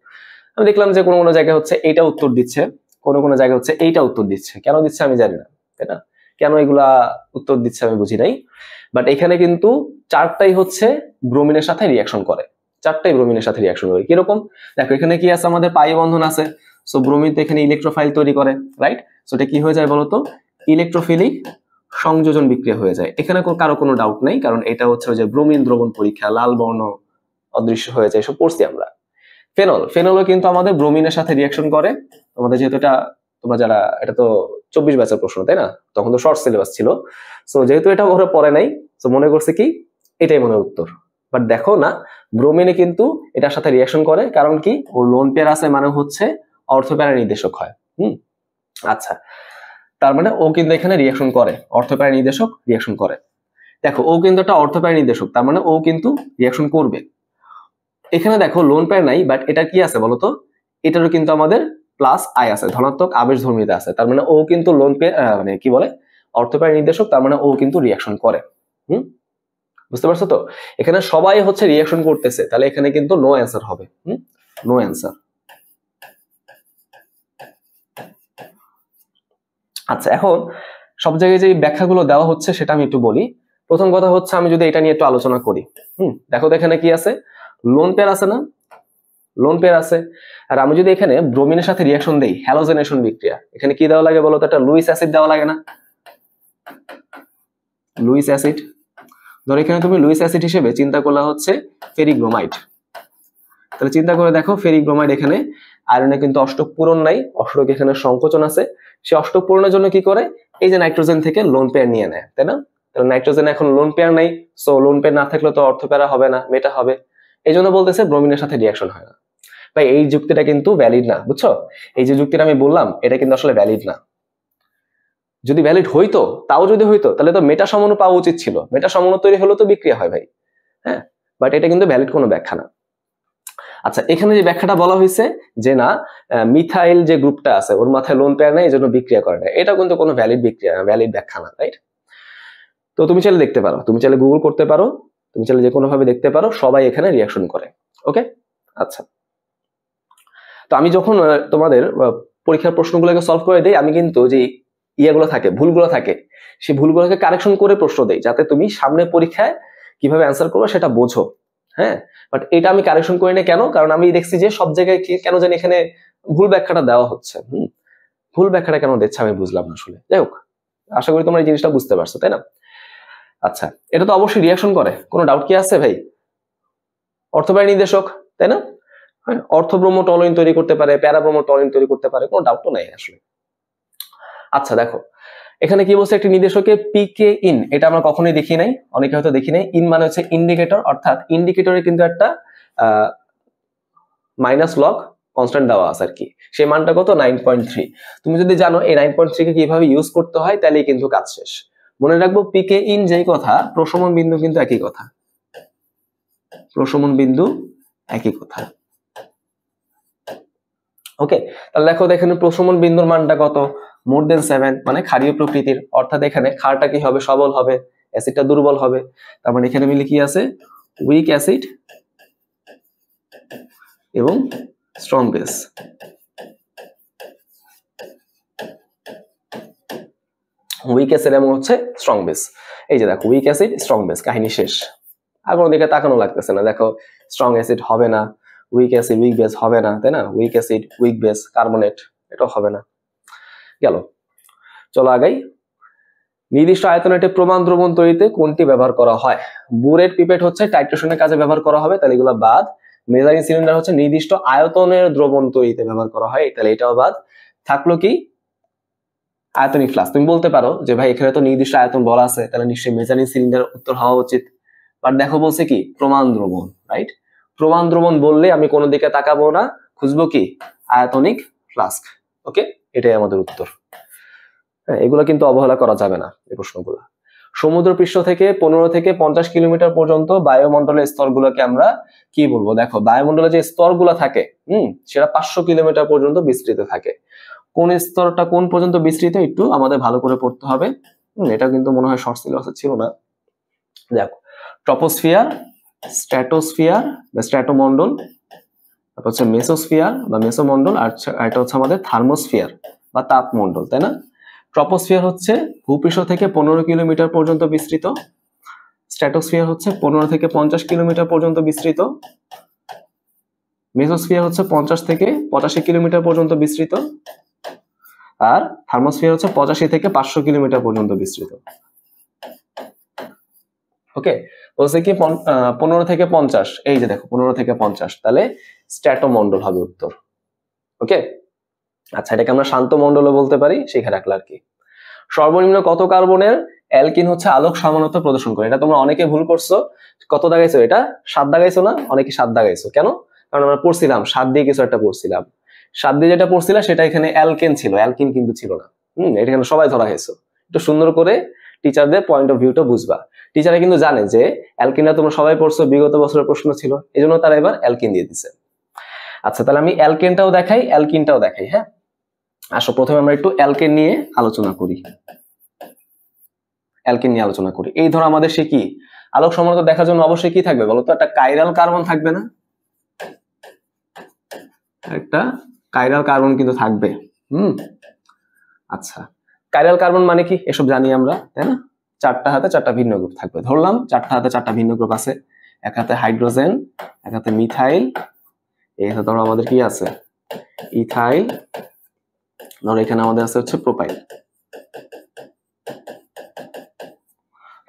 আমি দেখলাম যে কোনো জায়গায় হচ্ছে এইটা উত্তর দিচ্ছে, কোনো জায়গায় হচ্ছে এইটা উত্তর দিচ্ছে। কেন দিচ্ছে আমি জানি না, তাই না? কেন এগুলা উত্তর দিচ্ছে আমি বুঝি নাই। বাট এখানে কিন্তু 4টাই হচ্ছে ব্রোমিনের সাথে রিয়াকশন করে, 4টাই ব্রোমিনের সাথে রিয়াকশন করে। কিরকম? দেখো এখানে কি আছে? আমাদের পাই বন্ধন আছে, সো ব্রোমিন তো এখানে ইলেকট্রোফাইল তৈরি করে, রাইট? সো এটা কি হয়ে যায় বলতো? ইলেকট্রোফিলিক সংযোজন বিক্রিয়া হয়ে যায়। এখানে কারো কোনো ডাউট নেই, কারণ এটা হচ্ছে যে ব্রোমিন দ্রবণ পরীক্ষা, লাল বর্ণ অদৃশ্য হয়ে যায়, এসব পড়ছি আমরা। ফেনলও কিন্তু আমাদের ব্রোমিনের সাথে রিয়াকশন করে। তোমাদের যেহেতু এটা, তোমরা যারা, এটা তো 24 ব্যাচের প্রশ্ন, তাই না? তখন তো শর্ট সিলেবাস ছিল, সো যেহেতু এটা ওরা পড়ে নাই, সো মনে করছে কি এটাই মনে উত্তর। বাট দেখো না, ব্রোমিনে কিন্তু এটার সাথে রিয়াকশন করে, কারণ কি? ওর লোন পেয়ার আছে, মানে হচ্ছে অর্থপ্যারা নির্দেশক হয়। আচ্ছা, তার মানে ও কিন্তু এখানে রিয়াকশন করে, অর্থপ্যারা নির্দেশক রিয়াকশন করে। দেখো ও কিন্তু একটা অর্থপ্যারা নির্দেশক, তার মানে ও কিন্তু রিয়াকশন করবে। এখানে দেখো লোন পেয়ার নাই, বাট এটা কি আছে বলতো? এটারও কিন্তু আমাদের প্লাস আই আছে, ধনাত্মক আবেশ ধর্মিতা আছে, তার মানে ও কিন্তু লোন পেয়ার মানে কি বলে অর্থপ্যারা নির্দেশক, তার মানে ও কিন্তু রিয়াকশন করে। বুঝতে পারছো তো? এখানে সবাই হচ্ছে রিয়াকশন করতেছে, তাহলে এখানে কিন্তু নো অ্যান্সার হবে। No answer. আচ্ছা, এখন সব জায়গায় যে ব্যাখ্যাগুলো দেওয়া হচ্ছে সেটা আমি একটু বলি। প্রথম কথা হচ্ছে, আমি যদি এটা নিয়ে একটু আলোচনা করি, দেখো তো এখানে কি আছে, লোন পেয়ার আছে না, লোন পেয়ার আছে। আর আমি যদি এখানে ব্রোমিনের সাথে রিয়াকশন দেই, হ্যালোজেনেশন বিক্রিয়া, এখানে কি দেওয়া লাগে বলতো, একটা লুইস অ্যাসিড দেওয়া লাগে না, লুইস অ্যাসিড। ধর এখানে তুমি লুইস অ্যাসিড হিসেবে চিন্তা করলে হচ্ছে ফেরিক ব্রোমাইড। তাহলে চিন্তা করে দেখো, ফেরিক ব্রোমাইড এখানে আয়রনে কিন্তু অষ্টক পূরণ নাই, অষ্টক এখানে সংকোচন আছে। সে অষ্টক পূরণের জন্য কি করে, এই যে নাইট্রোজেন থেকে লোন পেয়ার নিয়ে নেয়, তাই না? তাহলে নাইট্রোজেন এখন লোন পেয়ার নাই, সো লোন পেয়ার না থাকলে তো অর্থ প্যারা হবে না, মেটা হবে। এই জন্য বলতেছে ব্রোমিনের সাথে রিয়াকশন হয় না। ভাই এই যুক্তিটা কিন্তু ভ্যালিড না, বুঝছো? এই যে যুক্তিটা আমি বললাম এটা কিন্তু আসলে ভ্যালিড না। যদি ভ্যালিড হইতো, তাও যদি হইতো, তাহলে তো মেটা সমনু পাওয়া উচিত ছিল, মেটা সমনু তৈরি হলেও তো বিক্রিয়া হয় ভাই, হ্যাঁ। বাট এটা কিন্তু ভ্যালিড কোনো ব্যাখ্যা না। আচ্ছা, এখানে যে ব্যাখ্যাটা বলা হয়েছে যে না, মিথাইল যে গ্রুপটা আছে ওর মাথায় লোন পেয়ার নেই, এই জন্য বিক্রিয়া করে না, এটা কিন্তু কোনো ভ্যালিড বিক্রিয়া, ভ্যালিড ব্যাখ্যা না, রাইট? তো তুমি চাইলে দেখতে পারো, তুমি চাইলে গুগল করতে পারো, তুমি চাইলে যে কোনো ভাবে দেখতে পারো, সবাই এখানে রিয়াকশন করে। ওকে, আচ্ছা। তো আমি যখন তোমাদের পরীক্ষার প্রশ্নগুলোকে সলভ করে দেই, আমি কিন্তু যে ইয়েগুলো থাকে, ভুলগুলো থাকে, সেই ভুলগুলোকে কারেকশন করে প্রশ্ন দেই, যাতে তুমি সামনে পরীক্ষায় কিভাবে অ্যান্সার করবে সেটা বোঝো, হ্যাঁ। বাট এটা আমি কারেকশন করি না, কেন? কারণ আমি দেখছি যে সব জায়গায় কেন জানি এখানে ভুল ব্যাখ্যাটা দেওয়া হচ্ছে। ভুল ব্যাখ্যাটা কেন দিচ্ছে আমি বুঝলাম না আসলে। যাই হোক, আশা করি তোমরা এই জিনিসটা বুঝতে পারছো, তাই না? আচ্ছা, এটা তো অবশ্যই রিয়াকশন করে, কোনো ডাউট কি আছে ভাই? অর্থবাহী নির্দেশক, তাই না? অর্থব্রহ্ম টলোইন তৈরি করতে পারে, প্যারাব্রহ্ম টলোইন তৈরি করতে পারে, কোনো ডাউট তো নাই আসলে। আচ্ছা দেখো, এখানে কি বলছে, একটি নির্দেশকের পিকে ইন, এটা আমরা কখনোই দেখি নাই, অনেকে হয়তো দেখি নাই। ইন মানে হচ্ছে ইন্ডিকেটর, অর্থাৎ ইন্ডিকেটরে কিন্তু একটা মাইনাস লগ কনস্ট্যান্ট দেওয়া আছে আর কি, সেই মানটা কত, 9.3। তুমি যদি জানো এই 9.3 কে কিভাবে ইউজ করতে হয়, তাহলেই কিন্তু কাজ শেষ। মনে রাখবো, পিকে ইন যেই কথা, প্রশমন বিন্দু কিন্তু একই কথা, প্রশমন বিন্দু একই কথা। ওকে, তাহলে দেখো এখানে প্রশমন বিন্দুর মানটা কত, মোর দেন 7, মানে ক্ষারীয় প্রকৃতির, অর্থাৎ এখানে ক্ষারটা কি হবে, সবল হবে, অ্যাসিডটা দুর্বল হবে। তার মানে এখানে মিলে কি আছে, উইক অ্যাসিড এবং স্ট্রং বেস। উইক অ্যাসিড এবং হচ্ছে স্ট্রং বেস। এই যে দেখো, উইক অ্যাসিড স্ট্রং বেস, কাহিনী শেষ, আর কোনো দিকে তাকানো লাগতেছে না। দেখো, স্ট্রং অ্যাসিড হবে না, উইক অ্যাসিড উইক বেস হবে না, তাই না? Week acid weak base carbonate, এটাও হবে না। গেল, চলো আগাই। নির্দিষ্ট আয়তনে একটি প্রমাণ দ্রবণ তৈরিতে কোনটি ব্যবহার করা হয়? বুরেট পিপেট হচ্ছে টাইট্রেশনের কাজে ব্যবহার করা হবে, তাহলে এগুলো বাদ। মেজারিং সিলিন্ডার হচ্ছে নির্দিষ্ট আয়তনের দ্রবণ তৈরিতে ব্যবহার করা হয়, তাহলে এটাও বাদ। থাকলো কি, আয়তনিক ফ্লাস্ক। তুমি বলতে পারো যে ভাই এখানে তো নির্দিষ্ট আয়তন বলা আছে, তাহলে নিশ্চয়ই মেজারিং সিলিন্ডার উত্তর হওয়া উচিত। বাট দেখো বলছে কি, প্রমাণ দ্রবণ, রাইট? প্রমাণ দ্রবণ বললে আমি কোনো দিকে তাকাবো না, খুঁজবো কি, আয়তনিক ফ্লাস্ক। ওকে, এটাই আমাদের উত্তর। হ্যাঁ, এগুলো কিন্তু অবহেলা করা যাবে না, এই প্রশ্নগুলো। সমুদ্র পৃষ্ঠ থেকে 15 থেকে 50 কিলোমিটার পর্যন্ত বায়ুমণ্ডলের স্তরগুলোকে আমরা কি বলবো? দেখো, বায়ুমণ্ডলে যে স্তরগুলো থাকে, সেটা 500 কিলোমিটার পর্যন্ত বিস্তৃত থাকে। কোন স্তরটা কোন পর্যন্ত বিস্তৃত একটু আমাদের ভালো করে পড়তে হবে। এটা কিন্তু মনে হয় শর্ট সিলেবাসে ছিল না। দেখো, ট্রপোস্ফিয়ার, স্ট্র্যাটোস্ফিয়ার বা স্ট্র্যাটোমন্ডল, তারপর হচ্ছে মেসোস্ফিয়ার বা মেসোমন্ডল, আর এটা হচ্ছে আমাদের থার্মোস্ফিয়ার বা তাপমন্ডল, তাই না? ট্রপোস্ফিয়ার হচ্ছে ভূপৃষ্ঠ থেকে 15 কিলোমিটার পর্যন্ত বিস্তৃত, স্ট্র্যাটোস্ফিয়ার হচ্ছে 15 থেকে 50 কিলোমিটার পর্যন্ত বিস্তৃত, মেসোস্ফিয়ার হচ্ছে 50 থেকে 85 কিলোমিটার পর্যন্ত বিস্তৃত, আর থার্মোস্ফিয়ার হচ্ছে 85 থেকে 500 কিলোমিটার পর্যন্ত বিস্তৃত। ওকে, বলছে কি 15 থেকে 50, এই যে দেখো 15 থেকে 50, তাহলে স্ট্র্যাটোমন্ডল হবে উত্তর। ওকে, আচ্ছা, এটাকে আমরা শান্ত মন্ডলও বলতে পারি, শিখে রাখলে আর কি। সর্বনিম্ন কত কার্বনের অ্যালকিন হচ্ছে আলোক সামান্যতা প্রদর্শন করে? এটা তোমরা অনেকে ভুল করছো। কত দাগাইছো? এটা 7 দাগাইছো না? অনেকে 7 দাগাইছো, কেন? কারণ আমরা পড়ছিলাম 7 দিয়ে কিছু একটা পড়ছিলাম, 7 দিয়ে যেটা পড়ছিলাম সেটা এখানে অ্যালকেন ছিল, অ্যালকিন কিন্তু ছিল না। এটা এখানে সবাই ধরা হয়েছে। একটু সুন্দর করে টিচারদের পয়েন্ট অফ ভিউটা বুঝবা। টিচাররা কিন্তু জানে যে অ্যালকিনটা তোমরা সবাই পড়ছো, বিগত বছরের প্রশ্ন ছিল, এই জন্য তারা এবার অ্যালকিন দিয়ে দিছে। আচ্ছা, তাহলে আমি অ্যালকেনটাও দেখাই, অ্যালকিনটাও দেখাই। হ্যাঁ, আসো প্রথমে আমরা একটু অ্যালকেন নিয়ে আলোচনা করি। অ্যালকেন নিয়ে আলোচনা করি। এই ধরো আমাদের সে কি, আলোক সমানতা দেখার জন্য অবশ্যই কি থাকবে বলতো? একটা কাইরাল কার্বন থাকবে না? একটা কাইরাল কার্বন কিন্তু থাকবে। আচ্ছা, কাইরাল কার্বন মানে কি এসব জানি আমরা, তাই না? চারটা হাতে চারটা ভিন্ন গ্রুপ থাকবে। ধরলাম চারটা হাতে চারটা ভিন্ন গ্রুপ আছে, এক হাতে হাইড্রোজেন, এক হাতে মিথাইল, এই হাতে ধরো আমাদের কি আছে ইথাইল, ধরো এখানে আমাদের আছে হচ্ছে প্রোপাইল,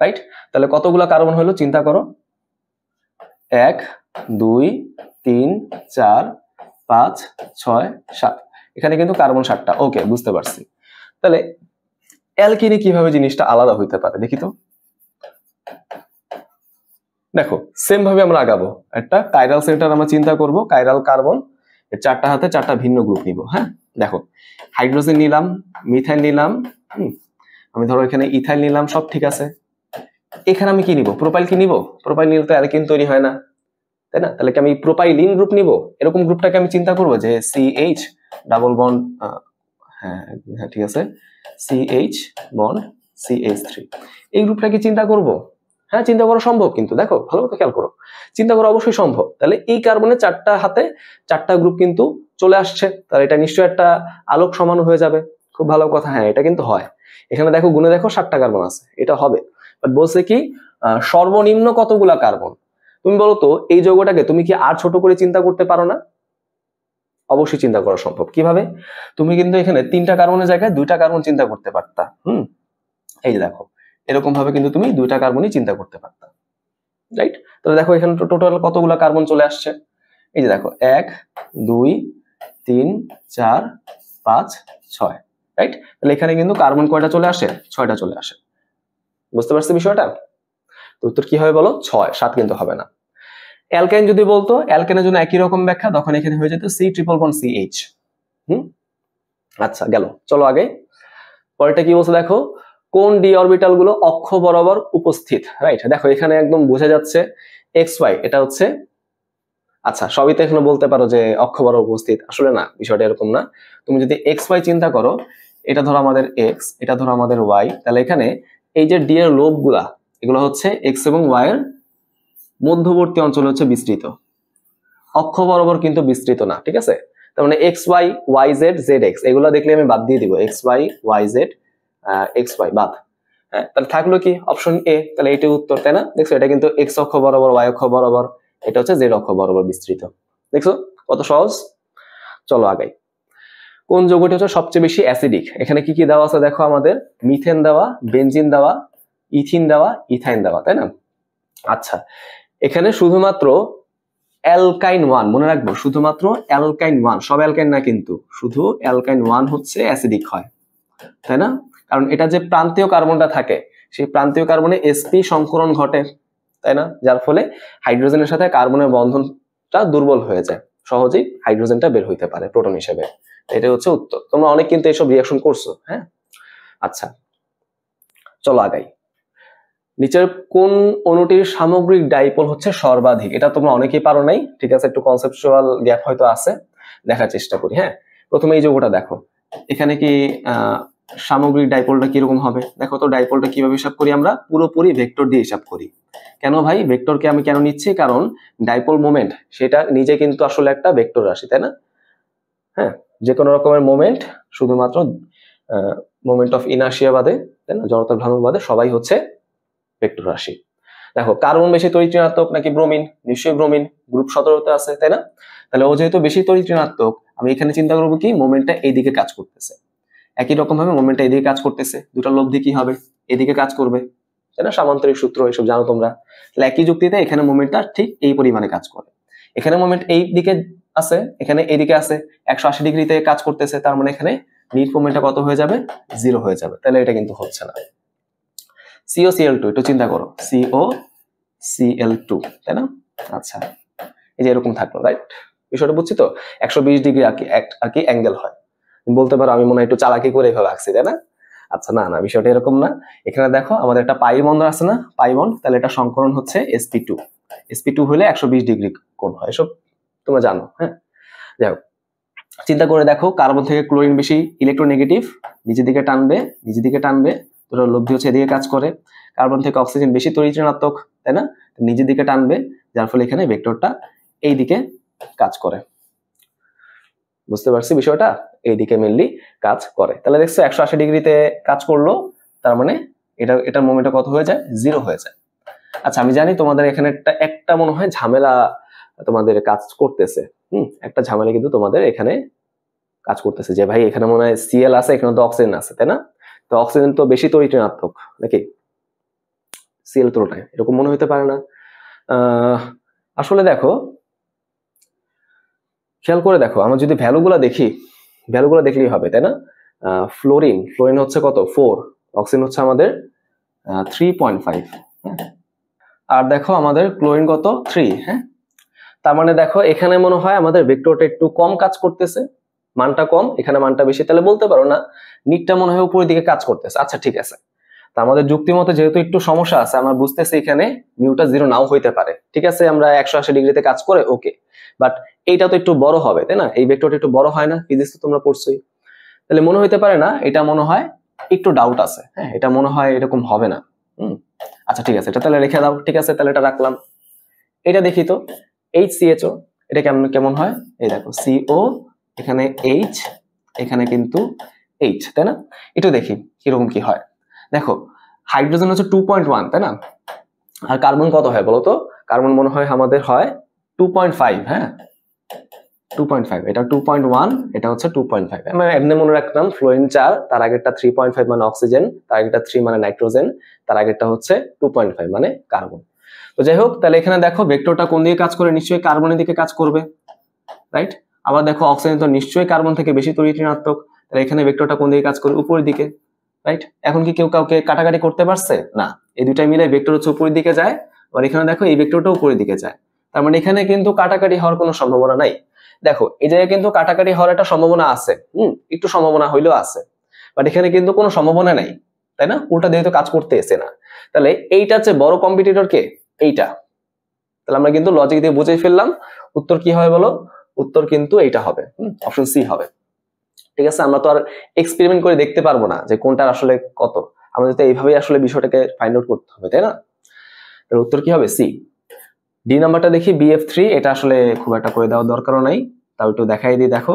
রাইট? তাহলে কতগুলো কার্বন হলো চিন্তা করো, 1 2 3 4 5 6 7, এখানে কিন্তু কার্বন 7টা। ওকে, বুঝতে পারছি। তাহলে অ্যালকিনে কিভাবে জিনিসটা আলাদা হইতে পারে দেখি তো। দেখো সেম ভাবে আমরা আগাবো, একটা কাইরাল সেন্টার আমরা চিন্তা করব, কাইরাল কার্বন, এর চারটা হাতে চারটা ভিন্ন গ্রুপ নিব। হ্যাঁ, দেখো হাইড্রোজেন নিলাম, মিথাইল নিলাম, আমি ধরো এখানে ইথাইল নিলাম, সব ঠিক আছে। এখানে আমি কি নিব, প্রোপাইল কি নিব? প্রোপাইল নিলে তো অ্যালকিন তৈরি হয় না, তাই না? তাহলে কি আমি প্রোপাইলিন গ্রুপ নিব? এরকম গ্রুপটাকে আমি চিন্তা করবো যে CH ডাবল বন্ড, হ্যাঁ হ্যাঁ ঠিক আছে, CH বন্ড CH3, এই গ্রুপটাকে চিন্তা করব? হ্যাঁ, চিন্তা করা সম্ভব, কিন্তু দেখো ভালো করে খেয়াল করো, চিন্তা করা অবশ্যই সম্ভব। তাহলে এই কার্বনের চারটা হাতে চারটা গ্রুপ কিন্তু চলে আসছে, তাহলে এটা নিশ্চয়ই একটা আলোক সমান হয়ে যাবে। খুব ভালো কথা, হ্যাঁ এটা কিন্তু হয়। এখানে দেখো গুণে দেখো 7টা কার্বন আছে, এটা হবে। বাট বলছে কি সর্বনিম্ন কতগুলা কার্বন। তুমি বলো তো এই যৌগটাকে তুমি কি আর ছোট করে চিন্তা করতে পারো না? অবশ্যই চিন্তা করা সম্ভব। কিভাবে? তুমি কিন্তু এখানে 3টা কার্বনের জায়গায় 2টা কার্বন চিন্তা করতে পারতা। এই যে দেখো এরকম ভাবে কিন্তু তুমি 2টা কার্বনই চিন্তা করতে পারতা, রাইট? তাহলে দেখো এখানে টোটাল কতগুলা কার্বন চলে আসছে, এই যে দেখো 1 2 3 4 5 6, রাইট? তাহলে এখানে কিন্তু কার্বন কয়টা চলে আসে? 6টা চলে আসে। বুঝতে পারছো বিষয়টা? তো উত্তর কি হবে বলো? 6, 7 কিন্তু হবে না। অ্যালকাইন যদি বলতো, অ্যালকাইনের জন্য একই রকম ব্যাখ্যা, তখন এখানে হয়ে যেত C ট্রিপল বন্ড CH। আচ্ছা গেল, চলো আগে পরেরটা কি বলছে দেখো, কোন ডি অরবিটাল গুলো অক্ষ বরাবর উপস্থিত, রাইট? দেখো এখানে একদম বোঝা যাচ্ছে XY, এটা হচ্ছে, আচ্ছা সবই তো এখানে বলতে পারো যে অক্ষ বরাবর উপস্থিত, আসলে না, বিষয়টা এরকম না। তুমি যদি XY চিন্তা করো, এটা ধরো আমাদের X, এটা ধরো আমাদের Y, তাহলে এখানে এই যে ডি এর লোব গুলা, এগুলো হচ্ছে X এবং Y এর মধ্যবর্তী অঞ্চল হচ্ছে বিস্তৃত, অক্ষ বরাবর কিন্তু বিস্তৃত না, ঠিক আছে? তার মানে XY YZ ZX এগুলো দেখলে আমি বাদ দিয়ে দিব, XY YZ XY বাদ। হ্যাঁ, তাহলে থাকলো কি অপশন A, তাহলে এটাই উত্তর, তাই না? দেখছো এটা কিন্তু X অক্ষ বরাবর, Y অক্ষ বরাবর, এটা হচ্ছে Z অক্ষ বরাবর বিস্তৃত। দেখছো কত সহজ। চলো আগাই। কোন যৌগটি হচ্ছে সবচেয়ে বেশি অ্যাসিডিক? এখানে কি কি দেওয়া আছে দেখো, আমাদের মিথেন দেওয়া, বেনজিন দেওয়া, ইথিন দেওয়া, ইথাইন দেওয়া, তাই না? আচ্ছা এখানে শুধুমাত্র অ্যালকাইন 1, মনে রাখবো শুধুমাত্র অ্যালকাইন 1, সব অ্যালকাইন না কিন্তু, শুধু অ্যালকাইন 1 হচ্ছে অ্যাসিডিক হয়, তাই না? কারণ এটা যে প্রান্তীয় কার্বনটা থাকে, সেই প্রান্তীয় কার্বনে sp সংকরণ ঘটে, তাই না? যার ফলে হাইড্রোজেনের সাথে কার্বনের বন্ধনটা দুর্বল হয়ে যায়, সহজেই হাইড্রোজেনটা বের হইতে পারে প্রোটন হিসেবে। এটা হচ্ছে উত্তর। তোমরা অনেক কিন্তু এসব রিঅ্যাকশন করছো। হ্যাঁ, আচ্ছা চলো আগাই। নিচের কোন অণুটির সামগ্রিক ডাইপোল হচ্ছে সর্বাধিক? এটা তোমরা অনেকেই পারো নাই, ঠিক আছে, একটু কনসেপচুয়াল গ্যাপ হয়তো আছে, দেখার চেষ্টা করি। হ্যাঁ, প্রথমে এই যৌগটা দেখো, এখানে কি সামগ্রিক ডাইপোলটা কিরকম হবে দেখো তো। ডাইপোলটা কিভাবে হিসাব করি আমরা? পুরোপুরি ভেক্টর দিয়ে হিসাব করি। কেন ভাই ভেক্টরকে আমি কেন নিচ্ছি? কারণ ডাইপোল মোমেন্ট সেটা নিজে কিন্তু আসলে একটা ভেক্টর রাশি, তাই না? হ্যাঁ, যে কোনো রকমের মোমেন্ট, শুধুমাত্র মোমেন্ট অফ ইনার্শিয়া বাদে, তাই না, জড়তার ভ্রামক বাদে সবাই হচ্ছে ভেক্টর রাশি। দেখো কার্বন বেশি তড়িৎ ঋণাত্মক নাকি ব্রোমিন? নিশ্চয়ই ব্রোমিন, গ্রুপ 17তে আছে, তাই না? তাহলে ও যেহেতু বেশি তড়িৎ ঋণাত্মক, আমি এখানে চিন্তা করবো কি মোমেন্টটা এইদিকে কাজ করতেছে। একই রকম ভাবে মোমেন্টটা এদিকে কাজ করতেছে, দুটার লব্ধি কি হবে? এদিকে কাজ করবে, তাই না? সামান্তরিক সূত্র এসব জানো তোমরা। তাহলে একই যুক্তিতে এখানে মোমেন্টটা ঠিক এই পরিমাণে কাজ করে। এখানে মোমেন্ট এই দিকে আছে, এখানে এইদিকে আছে, 180 ডিগ্রিতে কাজ করতেছে, তার মানে এখানে নিট মোমেন্টটা কত হয়ে যাবে? 0 হয়ে যাবে। তাহলে এটা কিন্তু হচ্ছে না। COCl2 একটু চিন্তা করো, COCl2, তাই না? আচ্ছা এই যে এরকম থাকলো, রাইট? বিষয়টা বুঝছি তো? 120 ডিগ্রি আর কি অ্যাঙ্গেল হয়। বলতে পারো আমি মনে হয় একটু চালাকি করে এভাবে আঁকছি, তাই না? আচ্ছা না না, বিষয়টা এরকম না। এখানে দেখো আমাদের একটা পাই বন্ধ আছে না, পাই বন্ধ, তাহলে এটা সংকরণ হচ্ছে sp2। sp2 হলে 120 ডিগ্রি কোণ হয়, এসব তোমরা জানো। হ্যাঁ, যাই হোক, চিন্তা করে দেখো কার্বন থেকে ক্লোরিন বেশি ইলেকট্রোনেগেটিভ, নিচের দিকে টানবে, তোর লব্ধি হচ্ছে এদিকে কাজ করে। কার্বন থেকে অক্সিজেন বেশি তড়িৎ ঋণাত্মক, তাই না, নিচের দিকে টানবে, যার ফলে এখানে ভেক্টরটা এই দিকে কাজ করে। বুঝতে পারছি বিষয়টা? এইদিকে মেনলি কাজ করে। তাহলে দেখছো 180 ডিগ্রিতে কাজ করলো, তার মানে এটার মোমেন্টটা কত হয়ে যায়, 0 হয়ে যায়। আচ্ছা আমি জানি তোমাদের এখানে একটা মনে হয় ঝামেলা তোমাদের কাজ করতেছে, একটা ঝামেলা কিন্তু তোমাদের এখানে কাজ করতেছে যে ভাই এখানে মনে হয় সিএল আছে, এখানে তো অক্সিজেন আছে, তাই না? তো অক্সিজেন তো বেশি তড়িৎ ঋণাত্মক নাকি সিএল তুলনায়, এরকম মনে হতে পারে না? আসলে দেখো, খেয়াল করে দেখো, আমরা যদি ভ্যালুগুলা দেখলেই হবে, তাই না? ফ্লোরিন হচ্ছে কত, 4, অক্সিজেন হচ্ছে আমাদের 3.5, আর দেখো আমাদের ক্লোরিন কত, 3। হ্যাঁ, তার মানে দেখো এখানে মনে হয় আমাদের ভেক্টরটা একটু কম কাজ করতেছে, মানটা কম, এখানে মানটা বেশি, তাহলে বলতে পারো না নিটটা মনে হয় উপরের দিকে কাজ করতেছে। আচ্ছা ঠিক আছে, তা আমাদের যুক্তি মতে যেহেতু একটু সমস্যা আছে, আমরা বুঝতেছি এখানে মিউটা 0 নাও হইতে পারে, ঠিক আছে, আমরা 180 ডিগ্রিতে কাজ করে ওকে, বাট এইটা তো একটু বড় হবে, তাই না? এই ভেক্টরটা একটু বড় হয় না, ফিজিক্স তো তোমরা পড়ছোই, তাহলে মনে হইতে পারে না, এটা মনে হয় একটু ডাউট আছে, হ্যাঁ, এটা মনে হয় এরকম হবে না। আচ্ছা ঠিক আছে, এটা তাহলে রেখে দাও, ঠিক আছে, তাহলে এটা রাখলাম। এটা দেখি তো, HCHO, এটা কেমন হয়, এই দেখো CO, এখানে H, এখানে কিন্তু H, তাই না? একটু দেখি কিরকম কি হয়। দেখো হাইড্রোজেন হচ্ছে 2.1, তাই না? আর কার্বন কত হয় বলো তো? কার্বন মনে হয় আমাদের হয় 2.5, হ্যাঁ 2.5, এটা 2.1, এটা হচ্ছে 2.5। আমরা এমনি মনে রাখলাম ফ্লোরিন 4, তার আগেরটা 3.5 মানে অক্সিজেন, তার আগেরটা 3 মানে নাইট্রোজেন, তার আগেরটা হচ্ছে 2.5 মানে কার্বন। তো যাই হোক, তাহলে এখানে দেখো ভেক্টরটা কোন দিকে কাজ করে, নিশ্চয়ই কার্বনের দিকে কাজ করবে, রাইট? আবার দেখো অক্সিজেন তো নিশ্চয়ই কার্বন থেকে বেশি তড়িৎ ঋণাত্মক, তাহলে এখানে ভেক্টরটা কোন দিকে কাজ করে, উপরের দিকে, রাইট? এখন কি কেউ কাউকে কাটাকাটি করতে পারছে? না, এই দুটাই মিলে ভেক্টর হচ্ছে উপরের দিকে যায়, আর এখানে দেখো এই ভেক্টরটা উপরের দিকে যায়, তার মানে এখানে কিন্তু কাটাকাটি হওয়ার কোনো সম্ভাবনা নাই। দেখো এই জায়গায় কিন্তু কাটাকাটি হওয়ার একটা সম্ভাবনা আছে, একটু সম্ভাবনা হইলেও আছে, বাট এখানে কিন্তু কোনো সম্ভাবনা নাই, তাই না? উল্টা দিয়ে তো কাজ করতে এসে না, তাহলে এইটা হচ্ছে বড় কম্পিটিটর কে, এইটা। তাহলে আমরা কিন্তু লজিক দিয়ে বুঝে ফেললাম উত্তর কি হবে বলো, উত্তর কিন্তু এইটা হবে, অপশন সি হবে, ঠিক আছে? আমরা তো আর এক্সপেরিমেন্ট করে দেখতে পারবো না যে কোনটা আসলে কত, আমাদের তো এইভাবেই আসলে বিষয়টাকে ফাইন্ড আউট করতে হবে, তাই না? তাহলে উত্তর কি হবে, সি। ডি নাম্বারটা দেখি, BF3, এটা আসলে খুব একটা করে দেওয়ার দরকারও নাই, তাও একটু দেখাই দিই। দেখো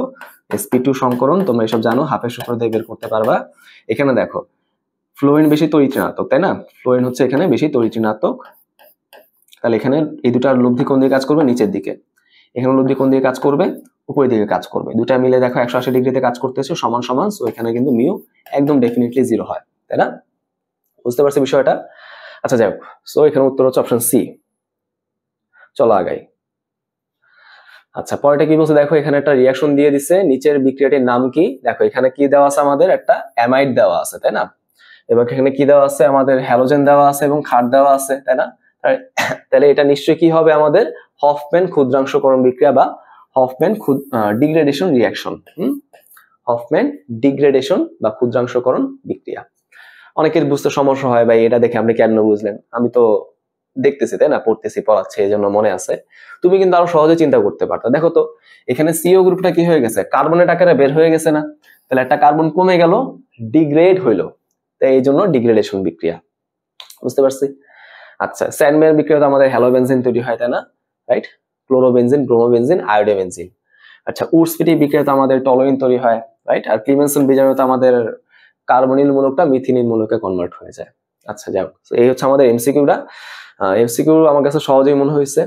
sp2 সংকরণ, তোমরা এসব জানো, হাফের সূত্র দিয়ে বের করতে পারবা। এখানে দেখো ফ্লোরিন বেশি তড়িৎ ঋণাত্মক, তাই না? ফ্লোরিন হচ্ছে এখানে বেশি তড়িৎ ঋণাত্মক, তাহলে এখানে এই দুটার লব্ধি কোন দিকে কাজ করবে, নিচের দিকে, এখানে লব্ধি কোন দিকে কাজ করবে, উপরের দিকে কাজ করবে, দুটা মিলে দেখো 180 ডিগ্রিতে কাজ করতেছে, সমান সমান, সো এখানে কিন্তু মিউ একদম ডেফিনেটলি 0 হয়, তাই না? বুঝতে পারছি বিষয়টা? আচ্ছা যাই হোক, সো এখানে উত্তর হচ্ছে অপশন সি। চলো আগাই। আচ্ছা পরেরটা কি বলছে দেখো, এখানে একটা রিয়াকশন দিয়ে দিছে, নিচের বিক্রিয়াটির নাম কি, দেখো এখানে কি দেওয়া আছে, আমাদের একটা অ্যামাইড দেওয়া আছে, তাই না? এবং এখানে কি দেওয়া আছে, আমাদের হ্যালোজেন দেওয়া আছে এবং ক্ষার দেওয়া আছে, তাই না? তাহলে এটা নিশ্চয়ই কি হবে, আমাদের হফম্যান ক্ষুদ্রাংশকরণ বিক্রিয়া বা Hofmann degradation reaction, Hofmann degradation বা ক্ষুদ্রাংশকরণ বিক্রিয়া। অনেকের বুঝতে সমস্যা হয়, ভাই এটা দেখে আপনি কেন বুঝলেন? আমি তো দেখতেছি, তাই না, পড়তেছি, পড়াচ্ছি, এই জন্য মনে আছে। তুমি কিন্তু আরো সহজে চিন্তা করতে পারতো। দেখো তো এখানে সিও গ্রুপটা কি হয়ে গেছে, কার্বনের আকারে বের হয়ে গেছে না? তাহলে একটা কার্বন কমে গেল, ডিগ্রেড হইলো, তাই এই জন্য ডিগ্রেডেশন বিক্রিয়া। বুঝতে পারছি? আচ্ছা স্যান্ডম্যান বিক্রিয়াতে আমাদের হ্যালোবেনজিন তৈরি হয়, তাই না? Right, chlorobenzene, bromobenzene, iodobenzene. আচ্ছা উডসফিটি বিক্রিয়াতে আমাদের টলোইন তৈরি হয়, রাইট, আর ক্লিমেনসন বীজাণুতে আমাদের কার্বনিল মূলকটা মিথিনিল মূলকে কনভার্ট হয়ে যায়। আচ্ছা যাও, এই হচ্ছে আমাদের এমসিকিউটা। এমসিকিউ আমার কাছে সহজেই মনে হয়েছে,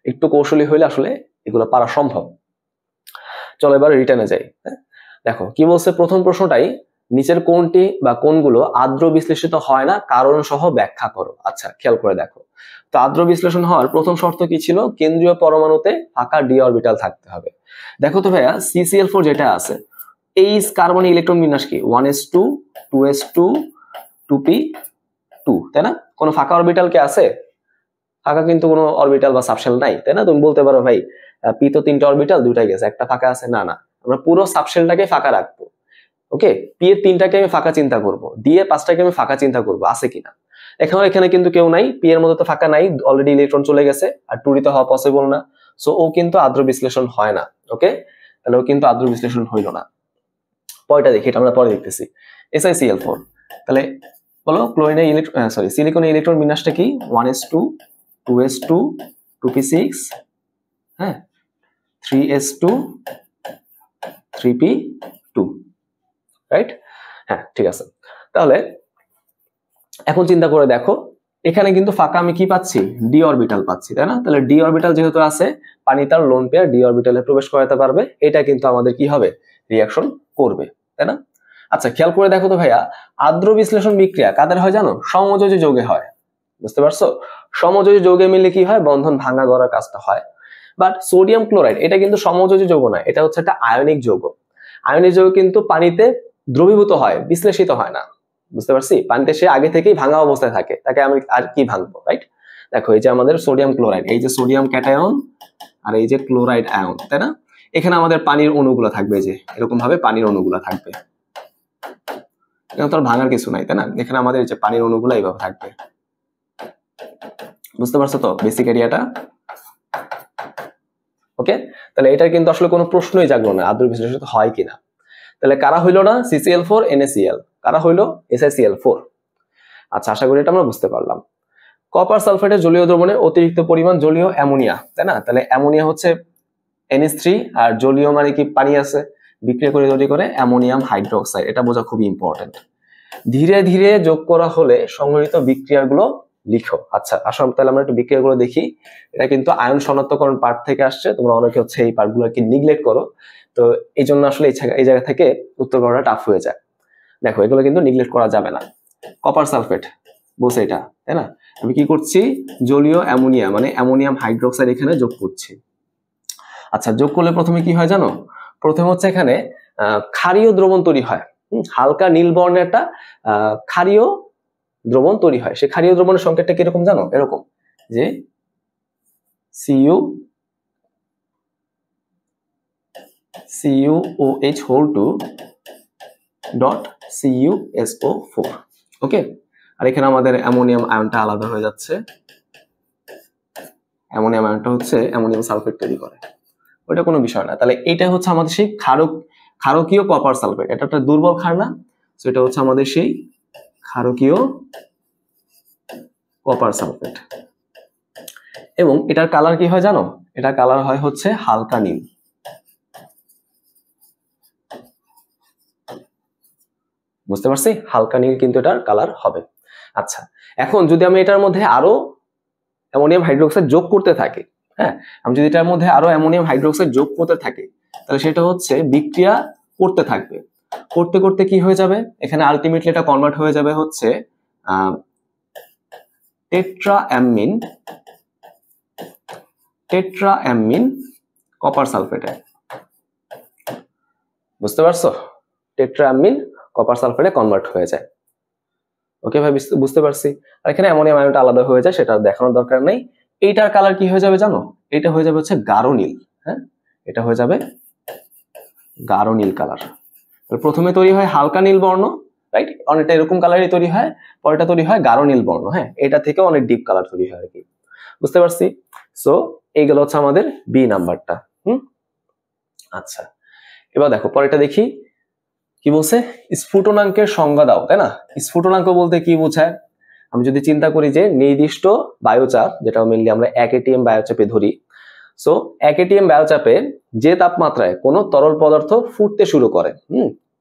একটু কৌশলী হইলে আসলে এগুলো পারা সম্ভব। চলো এবার রিটার্নে যাই। দেখো কি বলছে, প্রথম প্রশ্নটাই, নিচের কোনটি বা কোনগুলো আর্দ্র বিশ্লেষিত হয় না, কারণ সহ ব্যাখ্যা করো। আচ্ছা খেয়াল করে দেখো তো, আর্দ্র বিশ্লেষণ হওয়ার প্রথম শর্ত কি ছিল, কেন্দ্রীয় পরমাণুতে ফাঁকা ডি অরবিটাল থাকতে হবে। দেখো তো ভাইয়া CCl4 যেটা আছে, এই কার্বন ইলেকট্রন বিন্যাস কি 1s2 2s2 2p2, তাই না? কোনো ফাঁকা অরবিটাল কি আছে? ফাঁকা কিন্তু কোনো অরবিটাল বা সাবশেল নাই, তাই না? তুমি বলতে পারো ভাই পি তো 3টা অরবিটাল, 2টাই গেছে, একটা ফাঁকা আছে, না না, আমরা পুরো সাবশেলটাকে ফাঁকা রাখবো। ওকে, পি এর 3টাকে আমি ফাঁকা চিন্তা করব, ডি এর 5টাকে আমি ফাঁকা চিন্তা করব, আছে কিনা। এখানে কিন্তু কেউ নাই, পি এর মধ্যে তো ফাঁকা নাই, অলরেডি ইলেকট্রন চলে গেছে, আর 2d তো হওয়া পসিবল না, সো ও কিন্তু আর্দ্র বিশ্লেষণ হয় না। ওকে, তাহলে ও কিন্তু আর্দ্র বিশ্লেষণ হইল না। পরেরটা দেখি, এটা আমরা পরে দেখতেছি। SiCl4, তাহলে বলো ক্লোরিনের সিলিকনের ইলেকট্রন বিন্যাসটা কি, 1s2 2s2 2p6, হ্যাঁ 3s2 3p2, রাইট? হ্যাঁ, ঠিক আছে। তাহলে এখন চিন্তা করে দেখো, এখানে কিন্তু ফাঁকা আমি কি পাচ্ছি? ডি অরবিটাল পাচ্ছি, তাই না? তাহলে ডি অরবিটাল যেহেতু আছে, পানি তার লোন পেয়ার ডি অরবিটালে প্রবেশ করাতে পারবে, এটা কিন্তু আমাদের কি হবে? রিঅ্যাকশন করবে, তাই না? আচ্ছা, খেয়াল করে দেখো তো ভাইয়া, আদ্র বিশ্লেষণ বিক্রিয়া কাদের হয় জানো? সমযোজী যৌগে হয়। বুঝতে পারছো? সমযোজী যৌগে মিলে কি হয়? বন্ধন ভাঙা গড়ার কাজটা হয়। বাট সোডিয়াম ক্লোরাইড এটা কিন্তু সমযোজী যৌগ নয়, এটা হচ্ছে একটা আয়নিক যৌগ। আয়নিক যৌগ কিন্তু পানিতে দ্রবীভূত হয়, বিশ্লেষিত হয় না। বুঝতে পারছি? পানিতে সে আগে থেকেই ভাঙা অবস্থায় থাকে, তাকে আমি আর কি ভাঙবো, রাইট? দেখো, এই যে আমাদের সোডিয়াম ক্লোরাইড, এই যে সোডিয়াম ক্যাটায়ন আর এই যে ক্লোরাইড আয়ন, তাই না? এখানে আমাদের পানির অণুগুলো থাকবে, যে এরকম ভাবে পানির অণুগুলো থাকবে। এখানে তো আর ভাঙার কিছু নাই, তাই না? এখানে আমাদের যে পানির অণুগুলো এইভাবে থাকবে। বুঝতে পারছো তো বেসিক এরিয়াটা? ওকে, তাহলে এটার কিন্তু আসলে কোনো প্রশ্নই জাগলো না আদ্র বিশ্লেষণ হয় কিনা। তাহলে কারা হইলো না? CCl4 NaCl, কারা হইলো? SiCl4। আচ্ছা, আশা করি এটা আমরা বুঝতে পারলাম। কপার সালফেটের জলীয় দ্রবণে অতিরিক্ত পরিমাণ জলীয় অ্যামোনিয়া, তাই না? তাহলে অ্যামোনিয়া হচ্ছে NH3, আর জলীয় মানে কি? পানি আছে, বিক্রিয়া করে তৈরি করে অ্যামোনিয়াম হাইড্রোক্সাইড, এটা বোঝা খুবই ইম্পর্টেন্ট। ধীরে ধীরে যোগ করা হলে সংগঠিত বিক্রিয়াগুলো লিখো। আচ্ছা, আসলে তাহলে আমরা একটু বিক্রিয়াগুলো দেখি। এটা কিন্তু আয়ন শনাক্তকরণ পার্ট থেকে আসছে, তোমরা অনেকে হচ্ছে এই পার্টগুলোকে নিগলেক্ট করো, তো এই জন্য আসলে এই জায়গা থেকে উত্তর করাটা টাফ হয়ে যায়। দেখো, এগুলো কিন্তু নিগলেক্ট করা যাবে না। কপার সালফেট বলছে এটা, তাই না? আমি কি করছি? জলীয় অ্যামোনিয়া মানে অ্যামোনিয়াম হাইড্রোক্সাইড এখানে যোগ করছি। আচ্ছা, যোগ করলে প্রথমে কি হয় জানো? প্রথমে হচ্ছে এখানে ক্ষারীয় দ্রবণ তৈরি হয়। হালকা নীল বর্ণের একটা ক্ষারীয় দ্রবণ তৈরি হয়। সেই ক্ষারীয় দ্রবণের সংকেতটা কিরকম জানো? এরকম, যে CuOH2.CuSO4। ওকে, আর এখানে আমাদের অ্যামোনিয়াম আয়নটা আলাদা হয়ে যাচ্ছে। অ্যামোনিয়াম আয়নটা হচ্ছে অ্যামোনিয়াম সালফেট তৈরি করে, ওটা কোনো বিষয় না। তাহলে এটা হচ্ছে আমাদের সেই ক্ষারকীয় কপার সালফেট, এটা একটা দুর্বল ক্ষার না? তো এটা হচ্ছে আমাদের সেই ক্ষারকীয় কপার সালফেট। এবং এটার কালার কি হয় জানো? এটার কালার হয় হচ্ছে হালকা নীল। বুঝতে পারছি? হালকা নীল কিন্তু এটার কালার হবে। আচ্ছা, এখন যদি আমি এটার মধ্যে আরো অ্যামোনিয়াম হাইড্রোক্সাইড যোগ করতে থাকি, হ্যাঁ, আমি যদি এটার মধ্যে আরো অ্যামোনিয়াম হাইড্রোক্সাইড যোগ করতে থাকি, তাহলে সেটা হচ্ছে বিক্রিয়া করতে থাকবে। করতে করতে কি হয়ে যাবে? এখানে আলটিমেটলি এটা কনভার্ট হয়ে যাবে হচ্ছে টেট্রাঅ্যামিন কপার সালফেটে। বুঝতে পারছো? টেট্রাঅ্যামিন কপার সালফেটে কনভার্ট হয়ে যায়। ওকে ভাই, বুঝতে পারছি। আর এখানে অ্যামোনিয়াম আয়নটা আলাদা হয়ে যায়, সেটা দেখানোর দরকার নেই। এইটার কালার কি হয়ে যাবে জানো? এটা হয়ে যাবে হচ্ছে গাঢ় নীল। হ্যাঁ, এটা হয়ে যাবে গাঢ় নীল কালার। প্রথমে তৈরি হয় হালকা নীল বর্ণ, রাইট? অনেকটা এরকম কালারই তৈরি হয়, পরেটা তৈরি হয় গাঢ় নীল বর্ণ। হ্যাঁ, এটা থেকে অনেক ডিপ কালার তৈরি হয় আর কি। বুঝতে পারছি? সো এইগুলো হচ্ছে আমাদের বি নাম্বারটা। আচ্ছা, এবার দেখো পরেরটা দেখি কি বলছে। স্ফুটনাঙ্কের সংজ্ঞা দাও, তাই না? স্ফুটনাঙ্ক বলতে কি বোঝায়? আমি যদি চিন্তা করি যে নির্দিষ্ট বায়ুচাপ, যেটা মেইনলি আমরা 1 atm বায়ুচাপে ধরি, সো 1 atm বায়ুচাপে যে তাপমাত্রায় কোনো তরল পদার্থ ফুটতে শুরু করে,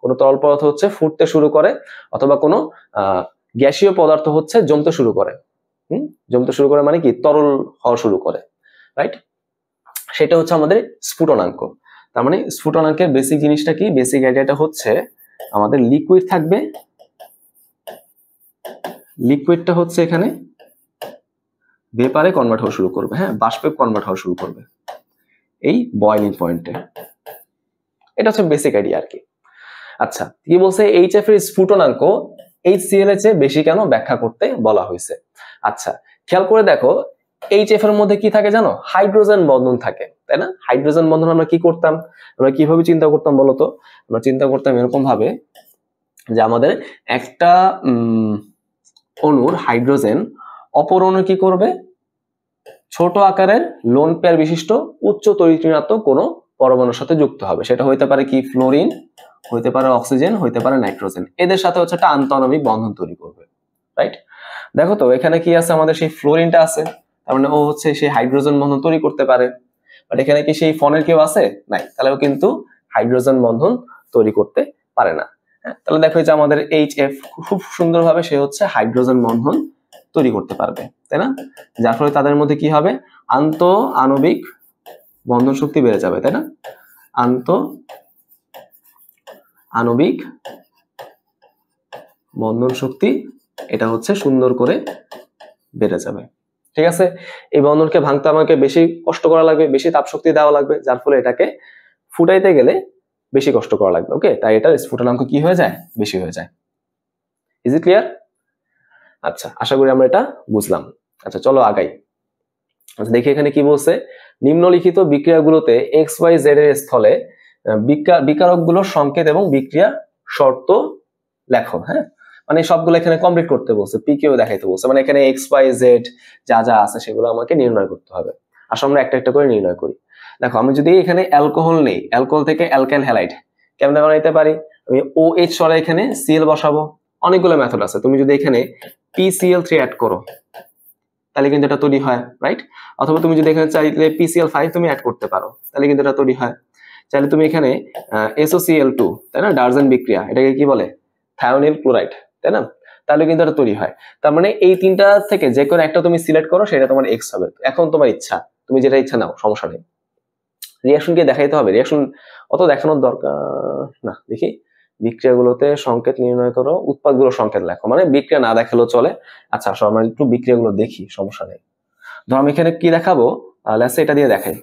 কোনো তরল পদার্থ হচ্ছে ফুটতে শুরু করে, অথবা কোনো গ্যাসীয় পদার্থ হচ্ছে জমতে শুরু করে। জমতে শুরু করে মানে কি? তরল হওয়া শুরু করে, রাইট? সেটা হচ্ছে আমাদের স্ফুটনাঙ্ক। তার মানে স্ফুটনাঙ্কের বেসিক জিনিসটা কি? বেসিক আইডিয়াটা হচ্ছে আমাদের লিকুইড থাকবে, লিকুইডটা হচ্ছে এখানে ভেপারে কনভার্ট হওয়া শুরু করবে, হ্যাঁ, বাষ্পে কনভার্ট হওয়া শুরু করবে এই বয়লিং পয়েন্টে। এটা হচ্ছে বেসিক আইডিয়া আর কি। আচ্ছা, কি বলছে? HF এর স্ফুটনাঙ্ক HCl এর চেয়ে বেশি কেন ব্যাখ্যা করতে বলা হয়েছে। আচ্ছা, খেয়াল করে দেখো, HF এর মধ্যে কি থাকে জানো? হাইড্রোজেন বন্ধন থাকে, তাই না? হাইড্রোজেন বন্ধন আমরা কি করতাম? আমরা কিভাবে চিন্তা করতাম বলতো? আমরা চিন্তা করতাম এরকম ভাবে যে আমাদের একটা অণুর হাইড্রোজেন অপর অণু কি করবে? ছোট আকারের লোন পেয়ার বিশিষ্ট উচ্চ তড়িৎ-ঋণাত্মক কোনো পরমাণুর সাথে যুক্ত হবে। সেটা হইতে পারে কি? ফ্লোরিন, হইতে পারে অক্সিজেন, হইতে পারে নাইট্রোজেন। এদের সাথে হচ্ছে একটা আন্তঃআণবিক বন্ধন তৈরি করবে, রাইট? দেখো তো এখানে কি আছে? আমাদের সেই ফ্লোরিনটা আছে, তার মানে ও হচ্ছে সেই হাইড্রোজেন বন্ধন তৈরি করতে পারে। বাট এখানে কি সেই ফনের কেউ আছে? নাই, তাহলে ও কিন্তু হাইড্রোজেন বন্ধন তৈরি করতে পারে না। তাহলে দেখো যে আমাদের HF খুব সুন্দরভাবে সে হচ্ছে হাইড্রোজেন বন্ধন তৈরি করতে পারবে, তাই না? যার ফলে তাদের মধ্যে কি হবে, আন্ত আণবিক বন্ধন শক্তি বেড়ে যাবে, তাই না? আন্ত আণবিক বন্ধন শক্তি এটা হচ্ছে সুন্দর করে বেড়ে যাবে। ঠিক আছে, এই বন্ধনকে ভাঙতে আমাকে বেশি কষ্ট করা লাগবে, বেশি তাপ শক্তি দেওয়া লাগবে, যার ফলে এটাকে ফুটাইতে গেলে বেশি কষ্ট করা লাগবে। ওকে, তাই এটার স্ফুটনাঙ্ক কি হয়ে যায়, বেশি হয়ে যায়। Is it clear? আচ্ছা, আশা করি আমরা এটা বুঝলাম। আচ্ছা চলো আগাই। আচ্ছা দেখি এখানে কি বলছে, নিম্নলিখিত বিক্রিয়াগুলোতে XYZ এর স্থলে বিকারকগুলোর সংকেত এবং বিক্রিয়া শর্ত লেখো। হ্যাঁ, মানে সবগুলো এখানে কমপ্লিট করতে বলছে, পিকেও দেখাইতে বলছে, মানে এখানে XYZ যা যা আছে সেগুলো আমাকে নির্ণয় করতে হবে। আসলে আমরা একটা একটা করে নির্ণয় করি। দেখো আমি যদি এখানে অ্যালকোহল নেই, অ্যালকোহল থেকে অ্যালকাইল হ্যালাইড কেমনে বানাইতে পারি, আমি OH সরে এখানে Cl বসাবো। অনেকগুলো মেথড আছে, তুমি যদি এখানে PCl3 অ্যাড করো তাহলে কিন্তু এটা তৈরি হয়, রাইট? অথবা তুমি যদি এখানে চাইলে PCl5 তুমি অ্যাড করতে পারো, তাহলে কিন্তু এটা তৈরি হয়। চাইলে তুমি এখানে SOCl2, তাই না, ডার্জেন বিক্রিয়া, এটাকে কি বলে, থায়োনিল ক্লোরাইড, তাই না, তাহলে কিন্তু এটা তৈরি হয়। তার মানে এই তিনটা থেকে যে কোনো একটা তুমি সিলেক্ট করো, সেটা তোমার X হবে। এখন তোমার ইচ্ছা, তুমি যেটা ইচ্ছা নাও, সমস্যা নেই। রিঅ্যাকশন কি দেখাইতে হবে, রিঅ্যাকশন অত দেখানোর দরকার না। দেখি, বিক্রিয়াগুলোতে সংকেত নির্ণয় করো, উৎপাদগুলোর সংকেত লেখো, মানে বিক্রিয়া না দেখালেও চলে। আচ্ছা আসলে আমরা একটু বিক্রিয়াগুলো দেখি, সমস্যা নেই। ধর আমি এখানে কি দেখাবো, এটা দিয়ে দেখাই,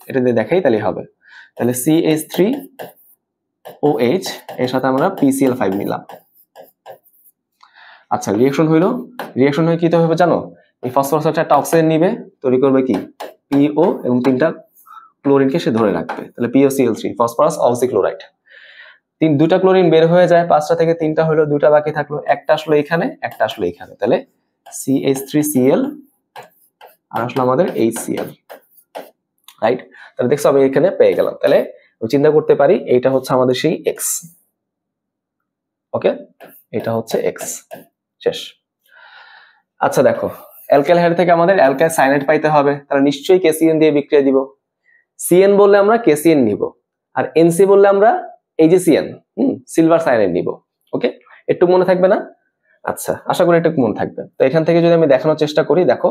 এটা দিয়ে দেখাই তাহলে হবে। তাহলে CH3OH এর সাথে আমরা PCl5 নিলাম। আচ্ছা রিঅ্যাকশন হইলো, রিঅ্যাকশন হয়ে কি হবে জানো, এই ফসফরাস একটা অক্সিজেন নিবে, তৈরি করবে কি PO এবং তিনটা ক্লোরিনকে সে ধরে রাখবে, তাহলে POCl3, ফসফরাস অক্সিক্লোরাইড। দুটা ক্লোরিন বের হয়ে যায়, 5টা থেকে 3টা হলো, 2টা বাকি থাকলো, একটা আসলে এখানে, একটা আসলে এখানে, তাহলে CH3Cl আর আসলে আমাদের HCl, রাইট? তাহলে দেখছো আমি এখানে পেয়ে গেলাম। তাহলে চিন্তা করতে পারি এইটা হচ্ছে আমাদের সেই X। ওকে, এটা হচ্ছে X, শেষ। আচ্ছা দেখো, অ্যালকাইল হাইড থেকে আমাদের অ্যালকাইল সায়ানাইড পাইতে হবে, তাহলে নিশ্চয়ই KCN দিয়ে বিক্রিয়া দিব। CN বললে আমরা KCN নিব, আর NC বললে আমরা AgCN, সিলভার সায়ানাইড নিব। ওকে, একটু মনে থাকবে না? আচ্ছা আশা করি একটু মনে থাকবে। তো এখান থেকে যদি আমি দেখানোর চেষ্টা করি, দেখো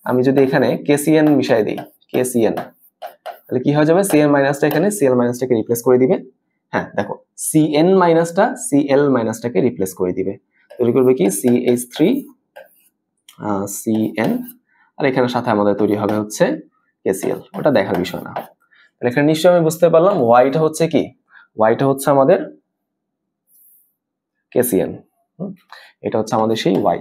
আমি যদি এখানে KCN মিশাই দিই, KCN, তাহলে কি হয়ে যাবে, CN মাইনাসটা এখানে Cl মাইনাসটাকে রিপ্লেস করে দিবে। হ্যাঁ দেখো, CN মাইনাসটা Cl মাইনাসটাকে রিপ্লেস করে দিবে, তৈরি করবে কি CH3CN, আর এখানে সাথে আমাদের তৈরি হবে হচ্ছে KCl। ওটা দেখার বিষয় না। তাহলে এখানে নিশ্চয়ই আমি বুঝতে পারলাম ওয়াইটা হচ্ছে কি, ওয়াইটা হচ্ছে আমাদের KCN, এটা হচ্ছে আমাদের সেই ওয়াই।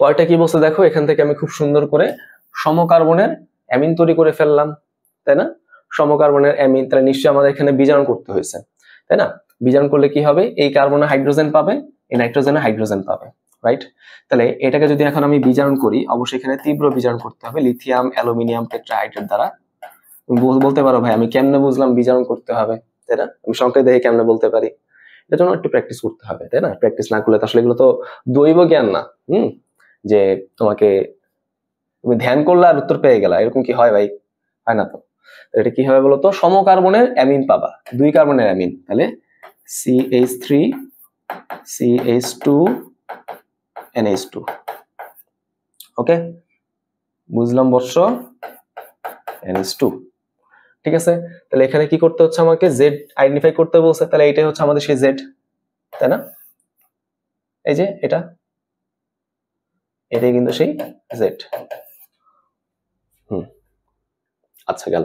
ওয়াইটা কি বলছে দেখো, এখান থেকে আমি খুব সুন্দর করে সমকার্বনের অ্যামিন তৈরি করে ফেললাম, তাই না? সমকার্বনের অ্যামিন, তাহলে নিশ্চয়ই আমাদের এখানে বিজারণ করতে হয়েছে, তাই না? বিজারণ করলে কি হবে, এই কার্বনে হাইড্রোজেন পাবে, এই নাইট্রোজেনে হাইড্রোজেন পাবে, রাইট? তাহলে এটাকে যদি এখন আমি বিজারণ করি, অবশ্যই এখানে তীব্র বিজারণ করতে হবে লিথিয়াম অ্যালুমিনিয়াম টেট্রাহাইড্রেট দ্বারা। বলতে পারো ভাই আমি কেমনে বুঝলাম বিজারণ করতে হবে, তাই না? আমি সংকেত দেখে কেমনে বলতে পারি, এটার জন্য একটু প্র্যাকটিস করতে হবে, তাই না? প্র্যাকটিস না করলে তো আসলে এগুলো তো দৈব জ্ঞান না, যে তোমাকে তুমি ধ্যান করলে আর উত্তর পেয়ে গেলা, এরকম কি হয় ভাই? হয় না তো। এটা কি হবে বলতো, সমকার্বনের অ্যামিন পাবা, 2 কার্বনের অ্যামিন, তাহলে CH3 CH2 NH2। ওকে, বুঝলাম বর্ষ, NH2। ঠিক আছে, তাহলে এখানে কি করতে হচ্ছে, আমাকে Z আইডেন্টিফাই করতে বলছে, তাহলে এটাই হচ্ছে আমাদের সেই Z, তাই না? এই যে এটাই কিন্তু সেই Z। আচ্ছা গেল।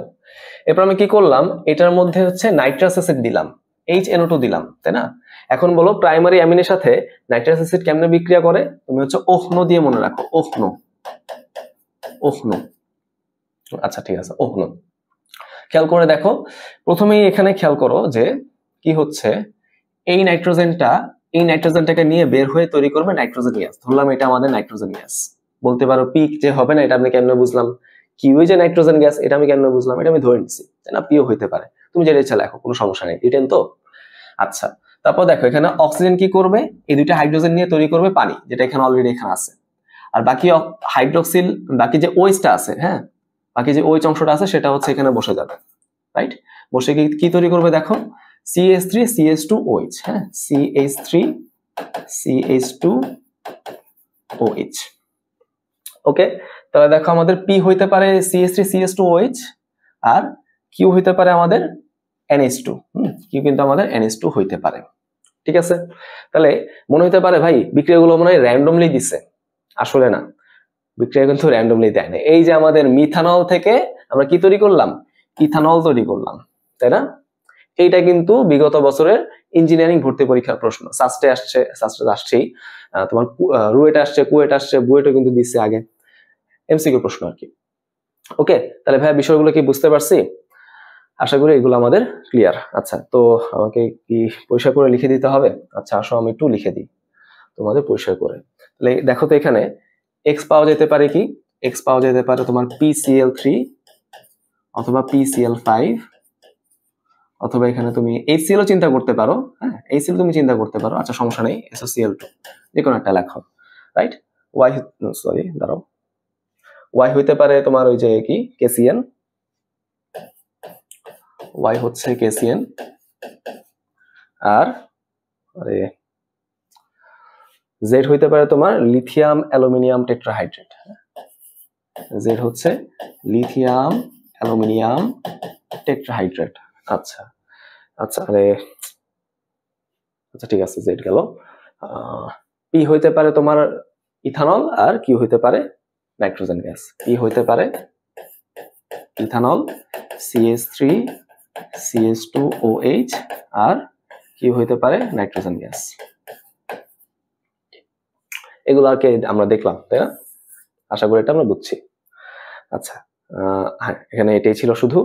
এরপর আমি কি করলাম, এটার মধ্যে হচ্ছে নাইট্রাস অ্যাসিড দিলাম, HNO2 দিলাম, তাই না? এখন বলো প্রাইমারি অ্যামিনের সাথে নাইট্রাস অ্যাসিড কেমনে বিক্রিয়া করে, তুমি হচ্ছে OHNO দিয়ে মনে রাখো, OHNO। আচ্ছা ঠিক আছে, OHNO। খেয়াল করে দেখো, প্রথমেই এখানে খেয়াল করো যে কি হচ্ছে, এই নাইট্রোজেনটাকে নিয়ে বের হয়ে তৈরি করবে নাইট্রোজেন গ্যাস। ধরলাম এটা আমাদের নাইট্রোজেন গ্যাস। বলতে পারো পিক যে হবে না, এটা আমি কেমনে বুঝলাম? কিউ যে নাইট্রোজেন গ্যাস, এটা আমি কেমনে বুঝলাম? এটা আমি ধরে নিচ্ছি, তাই না? পিও হইতে পারে, তুমি যেটা ইচ্ছা লেখো, কোনো সমস্যা নেই, রিটেন তো। আচ্ছা, তারপর দেখো এখানে অক্সিজেন কি করবে, এই দুইটা হাইড্রোজেন নিয়ে তৈরি করবে পানি, যেটা এখানে অলরেডি এখানে আছে। আর বাকি হাইড্রোক্সিল, বাকি যে ওএইচটা আছে, হ্যাঁ বাকি যে OH অংশটা আছে সেটা হচ্ছে এখানে বসে যাবে, রাইট? বসে কি তৈরি করবে দেখো, CH3 CH2OH, হ্যাঁ, CH3 CH2OH। ওকে, তাহলে দেখো আমাদের P হইতে পারে CH3 CH2OH, আর Q হইতে পারে আমাদের NH2। Q কিন্তু আমাদের NH2 হইতে পারে, ঠিক আছে? তাহলে মনে হইতে পারে ভাই বিক্রিয়াগুলো মনে হয় র্যান্ডমলি দিছে, আসলে না, বিক্রিয়া কিন্তু র্যান্ডমলি দেয় না। এই যে আমাদের মিথানল থেকে আমরা কি তৈরি করলাম, ইথানল তৈরি করলাম, তাই না? এইটা কিন্তু বিগত বছরের ইঞ্জিনিয়ারিং ভর্তি পরীক্ষার প্রশ্ন, সাস্টে আসছেই, তোমার রুয়েট আসছে, কুয়েট আসছে, বুয়েটও কিন্তু দিচ্ছে আগে, এমসিকিউ প্রশ্ন আর কি। ওকে, তাহলে ভাই বিষয়গুলো কি বুঝতে পারছি? আশা করি এগুলো আমাদের ক্লিয়ার। আচ্ছা, তো আমাকে কি পরিষ্কার করে লিখে দিতে হবে? আচ্ছা, আসো আমি একটু লিখে দিই তোমাদের পরিষ্কার করে। তাহলে দেখো তো এখানে এক্স পাওয়া যেতে পারে কি, এক্স পাওয়া যেতে পারে তোমার PCl3 অথবা PCl5, অথবা এখানে তুমি HCl ও চিন্তা করতে পারো, হ্যাঁ, HCl তুমি চিন্তা করতে পারো, আচ্ছা সমস্যা নেই, SOCl2 যে কোনো একটা লেখো, রাইট? দাঁড়াও, Y হইতে পারে তোমার ওই যে কি KCN, Y হচ্ছে KCN, আর আরে Z হইতে পারে তোমার লিথিয়াম অ্যালুমিনিয়াম টেট্রাহাইড্রেট, Z হচ্ছে লিথিয়াম অ্যালুমিনিয়াম টেট্রাহাইড্রেট। আচ্ছা আচ্ছা, আচ্ছা ঠিক আছে, Z গেল। P হইতে পারে তোমার ইথানল, আর Q হইতে পারে নাইট্রোজেন গ্যাস। P হইতে পারে ইথানল CH3 CH2OH, আর Q হইতে পারে নাইট্রোজেন গ্যাস। এগুলাকে আমরা দেখলাম, তাই না? আশা করি এটা আমরা বুঝছি। আচ্ছা, হ্যাঁ, এখানে এটাই ছিল শুধু।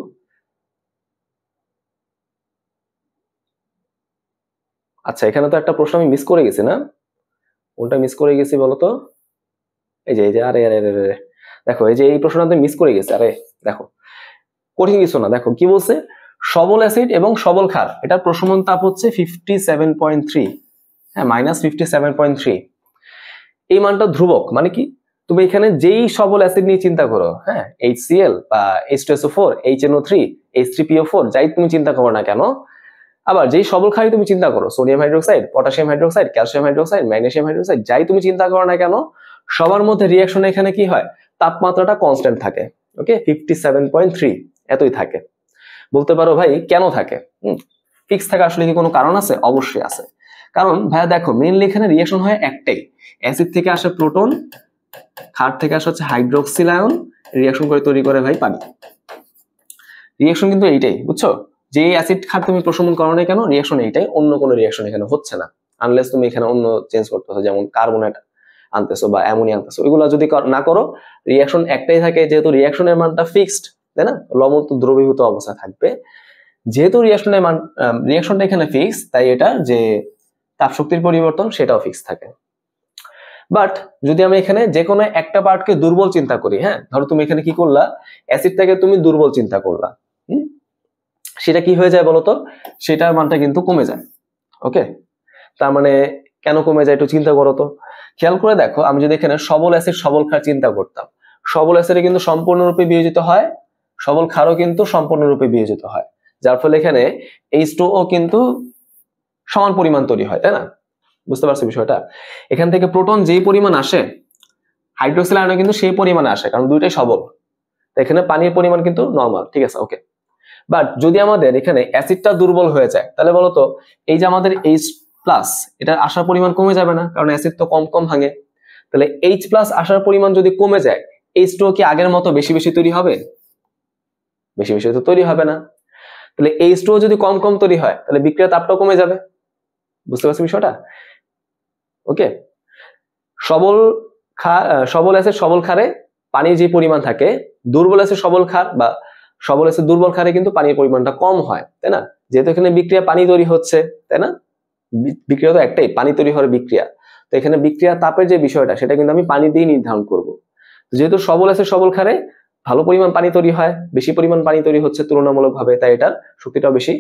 আচ্ছা, এখানে তো একটা প্রশ্ন আমি মিস করে গেছি না? কোনটা মিস করে গেছি বলতো? এই যে আরে আরে আরে, দেখো এই যে এই প্রশ্নটা আমি মিস করে গেছি। আরে দেখো, কঠিন কিছু না, দেখো কি বলছে, সবল অ্যাসিড এবং সবল ক্ষার এটার প্রশমন তাপ হচ্ছে 57.3, হ্যাঁ, -57.3। এই মানটা ধ্রুবক, মানে কি, তুমি এখানে যেই সবল অ্যাসিড নিয়ে চিন্তা করো, হ্যাঁ, HCl বা H2SO4, HNO3, H3PO4, যাই তুমি চিন্তা করো না কেন, আবার যেই সবল ক্ষারই তুমি চিন্তা করো, sodium hydroxide, potassium hydroxide, calcium hydroxide, magnesium hydroxide, যাই তুমি চিন্তা করো না কেন, সবার মধ্যে রিঅ্যাকশনে এখানে কি হয়, তাপমাত্রাটা কনস্ট্যান্ট থাকে। ওকে, 57.3 এতই থাকে। বলতে পারো ভাই কেন থাকে, ফিক্স থাকা আসলে কি কোনো কারণ আছে? অবশ্যই আছে। কারণ ভাইয়া দেখো, মেইনলি এখানে রিঅ্যাকশন হয় একটাই, অ্যাসিড থেকে আসে প্রোটন, ক্ষার থেকে আসে হচ্ছে হাইড্রোক্সিল আয়ন, রিঅ্যাকশন করে তৈরি করে ভাই পানি। রিঅ্যাকশন কিন্তু এইটাই, বুঝছো? যে অ্যাসিড ক্ষার তুমি প্রশমন করো না কেন, রিঅ্যাকশন এইটাই, অন্য কোনো রিঅ্যাকশন এখানে হচ্ছে না, আনলেস তুমি এখানে অন্য চেঞ্জ করতেছো, যেমন কার্বনেট আনতেছো বা অ্যামোনিয়া আনতেছো, এগুলো যদি না করো, রিঅ্যাকশন একটাই থাকে। যেহেতু রিঅ্যাকশনের মানটা ফিক্সড, তাই না, লবণ তো দ্রবীভূত অবস্থা থাকবে, যেহেতু রিঅ্যাকশনটা এখানে ফিক্স, তাই এটা যে তাপ শক্তির পরিবর্তন সেটাও ফিক্স থাকে। বাট যদি আমি এখানে যে কোনো একটা পার্টকে দুর্বল চিন্তা করি, হ্যাঁ, ধরো তুমি এখানে কি করলা, অ্যাসিড থেকে তুমি দুর্বল চিন্তা করলা, সেটা কি হয়ে যায় বলতো, সেটার মানটা কিন্তু কমে যায়। ওকে, তার মানে কেন কমে যায় একটু চিন্তা করো তো, খেয়াল করে দেখো, আমি যদি এখানে সবল অ্যাসিড সবল ক্ষার চিন্তা করতাম, সবল অ্যাসিডে কিন্তু সম্পূর্ণরূপে বিয়োজিত হয়, সবল ক্ষারও কিন্তু সম্পূর্ণরূপে বিয়োজিত হয়, যার ফলে এখানে H2O কিন্তু সমান পরিমাণ তৈরি হয়, তাই না? বুঝতে পারছো বিষয়টা? এখান থেকে প্রোটন যেই পরিমাণ আসে, হাইড্রোক্সিল আয়নে কিন্তু সেই পরিমাণে আসে, কারণ দুইটাই সবল। এখানে পানির পরিমাণ কিন্তু নরমাল, ঠিক আছে, ওকে। বাট যদি আমাদের এখানে অ্যাসিডটা দুর্বল হয়ে যায়, তাহলে বলতো এই যে আমাদের H+ এটার আসার পরিমাণ কমে যাবে না, কারণ অ্যাসিড তো কম কম ভাঙে। তাহলে H+ আসার পরিমাণ যদি কমে যায়, H2O কি আগের মতো বেশি বেশি তৈরি হবে? বেশি বেশি তো তৈরি হবে না। তাহলে H2O যদি কম কম তৈরি হয়, তাহলে বিক্রিয়ার তাপটাও কমে যাবে। বুঝতে পারছো বিষয়টা? ওকে, সবল অ্যাসিড সবল ক্ষারে পানির যে পরিমাণ থাকে, দুর্বল অ্যাসিড সবল ক্ষার বা সবল অ্যাসিড দুর্বল ক্ষারে কিন্তু পানির পরিমাণটা কম হয়, তাই না? যেহেতু এখানে বিক্রিয়া পানি তৈরি হচ্ছে, তাই না? বিক্রিয়া তো একটাই, পানি তৈরি হওয়ার বিক্রিয়া। তো এখানে বিক্রিয়া তাপের যে বিষয়টা, সেটা কিন্তু আমি পানি দিয়ে নির্ধারণ করব। যেহেতু সবল অ্যাসিড সবল ক্ষারে ভালো পরিমাণ পানি তৈরি হয়, বেশি পরিমাণ পানি তৈরি হচ্ছে তুলনামূলকভাবে, তাই এটার শক্তিটাও বেশি।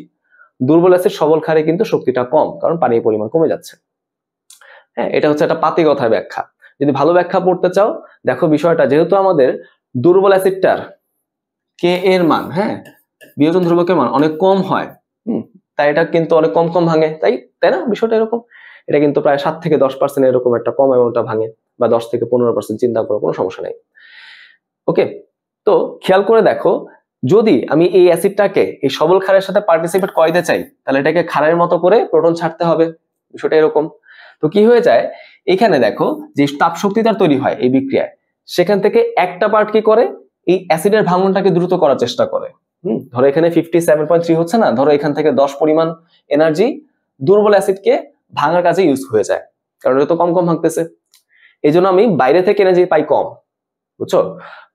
দুর্বল অ্যাসিড সবল ক্ষারে কিন্তু শক্তিটা কম, কারণ পানির পরিমাণ কমে যাচ্ছে। হ্যাঁ, এটা হচ্ছে একটা পাতি কথায় ব্যাখ্যা। যদি ভালো ব্যাখ্যা পড়তে চাও, দেখো বিষয়টা, যেহেতু আমাদের দুর্বল অ্যাসিডটার কে এর মান, হ্যাঁ, বিয়োজন ধ্রুবকের মান অনেক কম হয়, তাই এটা কিন্তু অনেক কম কম ভাঙে, তাই না? বিষয়টা এরকম। এটা কিন্তু প্রায় 7 থেকে 10% এরকম একটা কম অ্যামাউন্টটা ভাঙে, বা 10 থেকে 15%, চিন্তা করো, কোনো সমস্যা নেই। ওকে, তো খেয়াল করে দেখো, যদি আমি এই অ্যাসিডটাকে এই সবল ক্ষারের সাথে পার্টিসিপেট করাইতে চাই, তাহলে এটাকে ক্ষারের মতো করে প্রোটন ছাড়তে হবে, বিষয়টা এরকম। তো কি হয়ে যায়, এখানে দেখো যে তাপ শক্তিটা তৈরি হয় এই বিক্রিয়ায়, সেখান থেকে একটা পার্ট কি করে, এই অ্যাসিডের ভাঙনটাকে দ্রুত করার চেষ্টা করে। ধরো এখানে 57.3 হচ্ছে না, ধরো এখান থেকে 10 পরিমাণ এনার্জি দুর্বল অ্যাসিডকে ভাঙার কাজে ইউজ হয়ে যায়, কারণ এটা তো কম কম ভাঙতেছে। এই জন্য আমি বাইরে থেকে এনার্জি পাই কম, বুঝছো?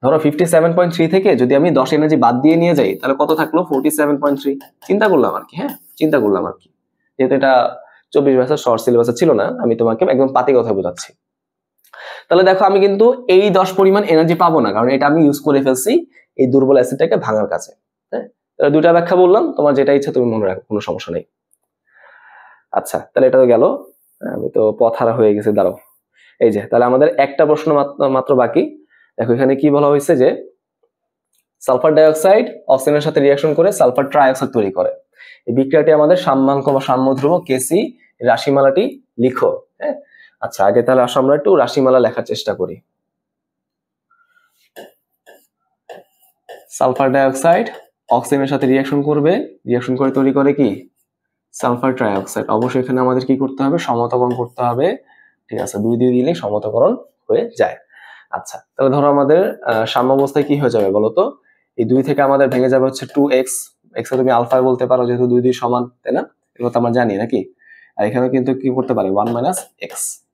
ধরো 57.3 থেকে যদি আমি 10 এনার্জি বাদ দিয়ে নিয়ে যাই, তাহলে কত থাকলো? 47.3। চিন্তা করলাম আর কি, হ্যাঁ, চিন্তা করলাম আর কি, যেহেতু এটা 24 বছর শর্ট সিলেবাসে ছিল না, আমি তোমাকে একদম পাতি কথা বোঝাচ্ছি। তাহলে দেখো আমি কিন্তু এই 10 পরিমাণ এনার্জি পাবো না, কারণ এটা আমি ইউজ করে ফেলছি এই দুর্বল অ্যাসিডটাকে ভাঙার কাছে। হ্যাঁ, তাহলে দুইটা ব্যাখ্যা বললাম, তোমার যেটা ইচ্ছা তুমি মনে রাখো, কোনো সমস্যা নেই। আচ্ছা, তাহলে এটা তো গেল, আমি তো পথহারা হয়ে গেছি, দাঁড়াও। এই যে, তাহলে আমাদের একটা প্রশ্ন মাত্র বাকি। দেখো এখানে কি বলা হয়েছে যে সালফার ডাইঅক্সাইড অক্সিজেনের সাথে রিঅ্যাকশন করে সালফার ট্রাইঅক্সাইড তৈরি করে। এই বিক্রিয়াটি আমাদের সাম্যাঙ্ক বা সাম্য ধ্রুবক কেসি রাশিমালাটি লিখো। হ্যাঁ, আচ্ছা, আগে তাহলে আসো আমরা একটু রাশিমালা লেখার চেষ্টা করি। সালফার ডাইঅক্সাইড অক্সিজেনের সাথে রিঅ্যাকশন করবে, রিঅ্যাকশন করে তৈরি করে কি? Sulphur trioxide. অবশ্যই এখানে আমাদের কি করতে হবে? সমতাকরণ করতে হবে, ঠিক আছে? 2 দিয়ে দিলে সমতাকরণ হয়ে যায়। আচ্ছা, তাহলে ধরো আমাদের সাম্যাবস্থায় কি হয়ে যাবে বলো তো? এই 2 থেকে আমাদের ভেঙে যাবে হচ্ছে 2x, x এ তুমি আলফা বলতে পারো, যেহেতু 2 সমান, তাই না? এগুলো তো আমরা জানি নাকি? আর এখানে কিন্তু কি করতে পারি? 1 - x,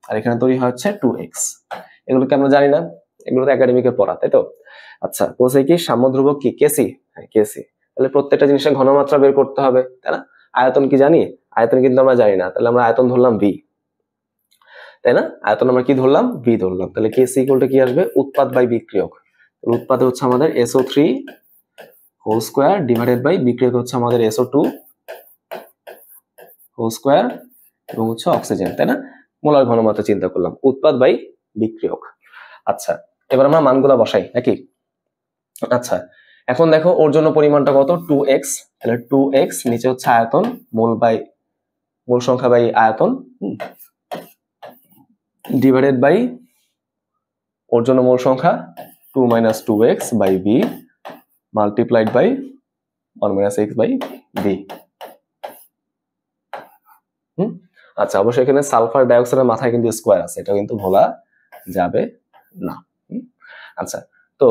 আর এখানে তৈরি হয় হচ্ছে 2x। এগুলোকে আমরা জানি না, এগুলো তো একাডেমিকের পড়া, তাই তো? আচ্ছা, বলছে কি সাম্য ধ্রুবক কি? কেসি। হ্যাঁ, কেসি। তাহলে প্রত্যেকটা জিনিসের ঘনমাত্রা বের করতে হবে, তাই না? আয়তন কি জানি? আয়তন কিন্তু আমরা জানি না, তাহলে আমরা আয়তন ধরলাম v, তাই না? আয়তন আমরা কি ধরলাম? v ধরলাম। তাহলে কেসি ইকুয়াল টু কি আসবে? উৎপাদ বাই বিক্রিয়ক। উৎপাদে হচ্ছে আমাদের SO3 whole square divided by বিক্রিয়ক হচ্ছে আমাদের SO2 হোল স্কয়ার, এবং হচ্ছে অক্সিজেন, তাই না? মোলার ঘনমাত্রা চিন্তা করলাম, উৎপাদ বাই বিক্রিয়ক। আচ্ছা, এবার আমরা মানগুলা বসাই নাকি? আচ্ছা, এখন দেখো ওর জন্য পরিমাণটা কত? 2x। তাহলে 2x নিচে হচ্ছে আয়তন, মূল সংখ্যা বাই আয়তন, ডিভাইডেড বাই ওর জন্য মূল সংখ্যা 2 - 2x by b multiplied by 1 - x by b। আচ্ছা, অবশ্যই এখানে সালফার ডাইঅক্সাইডের মাথায় কিন্তু স্কোয়ার আছে, এটা কিন্তু ভোলা যাবে না। আচ্ছা, তো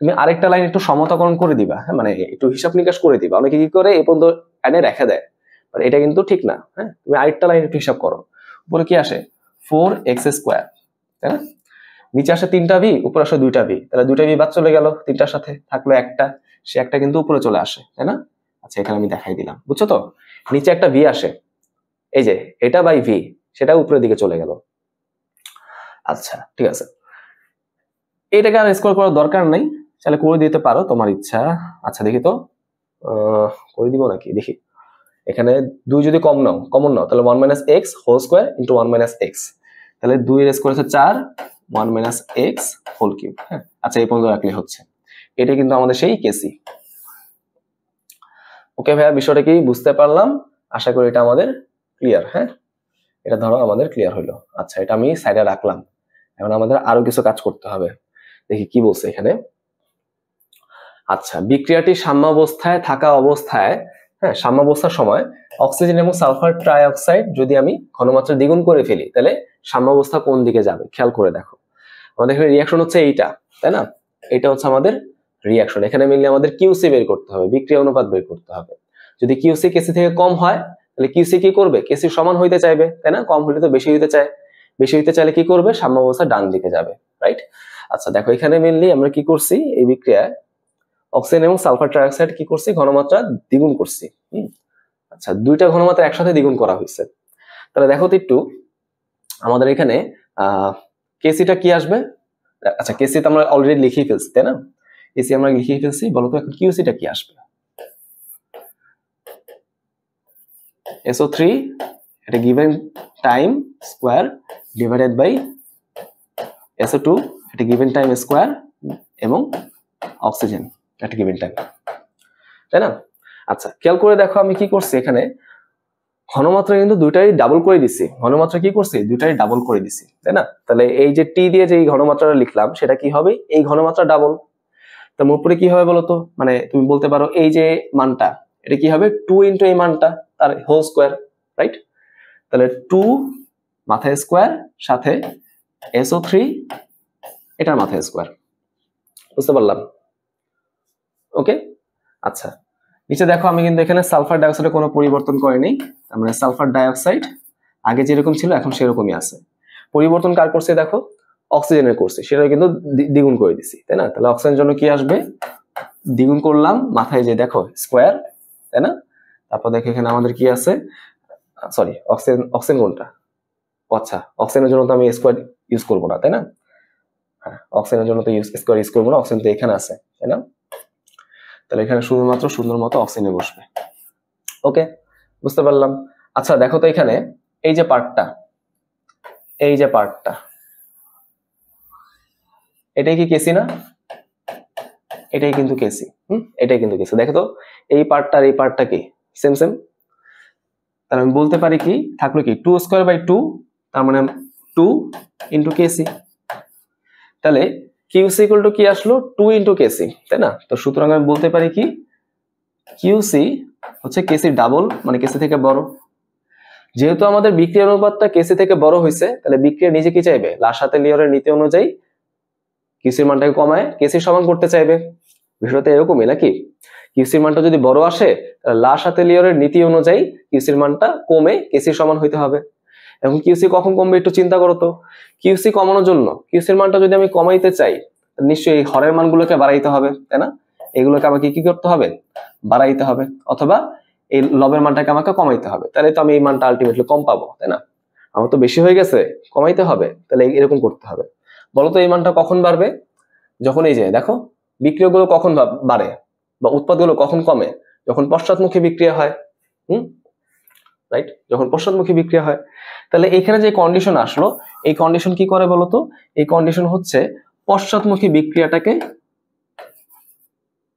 তুমি আরেকটা লাইন একটু সমতাকরণ করে দিবা, হ্যাঁ, মানে একটু হিসাব নিকাশ করে দিবা। অনেকে কি করে এই পর্যন্ত এনে রেখে দেয়, এটা কিন্তু ঠিক না। হ্যাঁ, তুমি আরেকটা লাইন একটু হিসাব করো। উপরে কি আসে? 4x স্কোয়ার, তাই না? নিচে আসে 3টা v, উপরে আসে 2টা v, তাহলে 2টা v বাদ চলে গেল, 3টার সাথে থাকলো একটা, সে একটা কিন্তু উপরে চলে আসে, তাই না? আচ্ছা, এখানে আমি দেখাই দিলাম, বুঝছো তো? নিচে একটা v আসে, এই যে এটা বাই v, সেটা উপরের দিকে চলে গেল। আচ্ছা, ঠিক আছে, এটাকে আর স্কোর করার দরকার নাই, তাহলে করে দিতে পারো, তোমার ইচ্ছা। আচ্ছা, দেখি তো করে দিব নাকি, দেখি। এখানে 2 যদি কমন নাও, তাহলে 1 - x whole square into 1 - x, তাহলে 2 এর স্কয়ার হচ্ছে 4, 1 - x হোল কিউব। হ্যাঁ, আচ্ছা, এই পর্যন্ত রাখলে হচ্ছে। এটা কিন্তু আমাদের সেই কেসি। ওকে ভাইয়া, বিষয়টা কি বুঝতে পারলাম? আশা করি এটা আমাদের ক্লিয়ার। হ্যাঁ, এটা ধরো আমাদের ক্লিয়ার হইলো। আচ্ছা, এটা আমি সাইডে রাখলাম। এখন আমাদের আরো কিছু কাজ করতে হবে, দেখি কি বলছে এখানে। আচ্ছা, বিক্রিয়াটি সাম্যাবস্থায় থাকা অবস্থায়, হ্যাঁ, সাম্যাবস্থার সময় অক্সিজেন এবং সালফার ট্রাইঅক্সাইড যদি আমি ঘনমাত্রা দ্বিগুণ করে ফেলি, তাহলে সাম্যাবস্থা কোন দিকে যাবে? খেয়াল করে দেখো, আমাদের এখানে রিঅ্যাকশন হচ্ছে এইটা, তাই না? এটা হচ্ছে আমাদের রিঅ্যাকশন। এখানে মিললে আমাদের কিউসি বের করতে হবে, বিক্রিয়া অনুপাত বের করতে হবে। যদি কিউসি কেসি থেকে কম হয়, তাহলে কিউসি কি করবে? কেসি সমান হইতে চাইবে, তাই না? কম হলে তো বেশি হইতে চায়, বেশি হইতে চাইলে কি করবে? সাম্যাবস্থা ডান দিকে যাবে, রাইট? আচ্ছা, দেখো এখানে মেনলি আমরা কি করছি, এই বিক্রিয়ায় অক্সিজেন এবং সালফার ট্রাইঅক্সাইড কি করছি? ঘনমাত্রা দ্বিগুণ করছি। আচ্ছা, 2টা ঘনমাত্রা একসাথে দ্বিগুণ করা হয়েছে। তাহলে দেখো তো একটু, আমাদের এখানে কেসিটা কি আসবে? আচ্ছা, কেসি তো আমরা অলরেডি লিখেই ফেলছি, তাই না? কেসি আমরা লিখেই ফেলছি, বলতো এখন কিউসিটা কি আসবে? SO3 এটা given time square divided by SO2 এটা গিভেন টাইম স্কয়ার এবং অক্সিজেন, একটা গিভেন টাইম, তাই না? আচ্ছা, খেয়াল করে দেখো আমি কি করছি এখানে, ঘনমাত্রা কিন্তু দুইটাই ডাবল করে দিছি। ঘনমাত্রা কি করছি, দুইটাই ডাবল করে দিছি, তাই না? তাহলে এই যে টি দিয়ে যে ঘনমাত্রাটা লিখলাম সেটা কি হবে, এই ঘনমাত্রা ডাবল। তার উপরে কি হবে বলতো, মানে তুমি বলতে পারো এই যে মানটা এটা কি হবে 2 ইন্টু এই মানটা তার হোল স্কোয়ার, রাইট? তাহলে 2 মাথায় স্কোয়ার সাথে SO3 এটার মাথায় স্কোয়ার, বুঝতে পারলাম? ওকে, আচ্ছা নিচে দেখো আমি কিন্তু এখানে সালফার ডাইঅক্সাইডের কোনো পরিবর্তন করিনি, মানে সালফার ডাইঅক্সাইড আগে যেরকম ছিল এখন সেরকমই আছে। পরিবর্তন কার করছে দেখো, অক্সিজেনের করছে, সেটা কিন্তু দ্বিগুণ করে দিছি, তাই না? তাহলে অক্সিজেনের জন্য কি আসবে, দ্বিগুণ করলাম, মাথায় যে দেখো স্কোয়ার, তাই না? তারপর দেখো এখানে আমাদের কি আছে, সরি অক্সিজেন কোনটা, আচ্ছা অক্সিজেনের জন্য তো আমি স্কোয়ার ইউজ করবো না, তাই না? হ্যাঁ, অক্সিজেনের জন্য তো স্কোয়ার ইউজ করবো না, অক্সিজেন তো এখানে আছে, তাই না? তাহলে এখানে শুধুমাত্র সুন্দর মতো অক্সিজেনে বসবে। ওকে, বুঝতে পারলাম। আচ্ছা দেখো তো এখানে এই যে পার্টটা, এই যে পার্টটা, এটাই কি কেসি না? এটাই কিন্তু কেসি, এটাই কিন্তু কেসি। দেখো তো এই পার্টটা আর এই পার্টটা কি সেম সেম, তাহলে আমি বলতে পারি কি থাকলো কি 2 স্কোয়ার বাই 2, তার মানে 2 ইন্টু কেসি। তাহলে কিউসি ইকুয়াল টু কি আসলো, 2 ইন্টু কেসি, তাই না? তো সুতরাং আমি বলতে পারি কি কিউসি হচ্ছে কেসি ডাবল, মানে কেসি থেকে বড়। যেহেতু আমাদের বিক্রিয়া অনুপাতটা কেসি থেকে বড় হয়েছে, তাহলে বিক্রিয়া নিজে কি চাইবে, লাসাতে লিওরের নীতি অনুযায়ী কিউসির মানটাকে কমায় কেসির সমান করতে চাইবে। বিষয়টা এরকমই নাকি, কিউসির মানটা যদি বড় আসে তাহলে লাসাতে লিওরের নীতি অনুযায়ী কিউসির মানটা কমে কেসির সমান হইতে হবে। এখন কিউসি কখন কমবে একটু চিন্তা করো তো, কিউসি কমানোর জন্য কিউসির মানটা যদি আমি কমাইতে চাই নিশ্চয়ই হরের মানগুলোকে বাড়াইতে হবে, তাই না? এগুলোকে আমাকে কি করতে হবে, বাড়াইতে হবে, অথবা এই লবের মানটাকে আমাকে কমাইতে হবে, তাহলে তো আমি এই মানটা আলটিমেটলি কম পাবো, তাই না? আমার তো বেশি হয়ে গেছে, কমাইতে হবে, তাহলে এরকম করতে হবে। বলতো এই মানটা কখন বাড়বে, যখন এই যে দেখো বিক্রিয়াগুলো কখন বাড়ে বা উৎপাদগুলো কখন কমে, যখন পশ্চাৎমুখী বিক্রিয়া হয়, রাইট? যখন পশ্চাৎমুখী বিক্রিয়া হয়। তাহলে এখানে যে কন্ডিশন আসলো, এই কন্ডিশন কি করে বলতো, এই কন্ডিশন হচ্ছে পশ্চাৎমুখী বিক্রিয়াটাকে,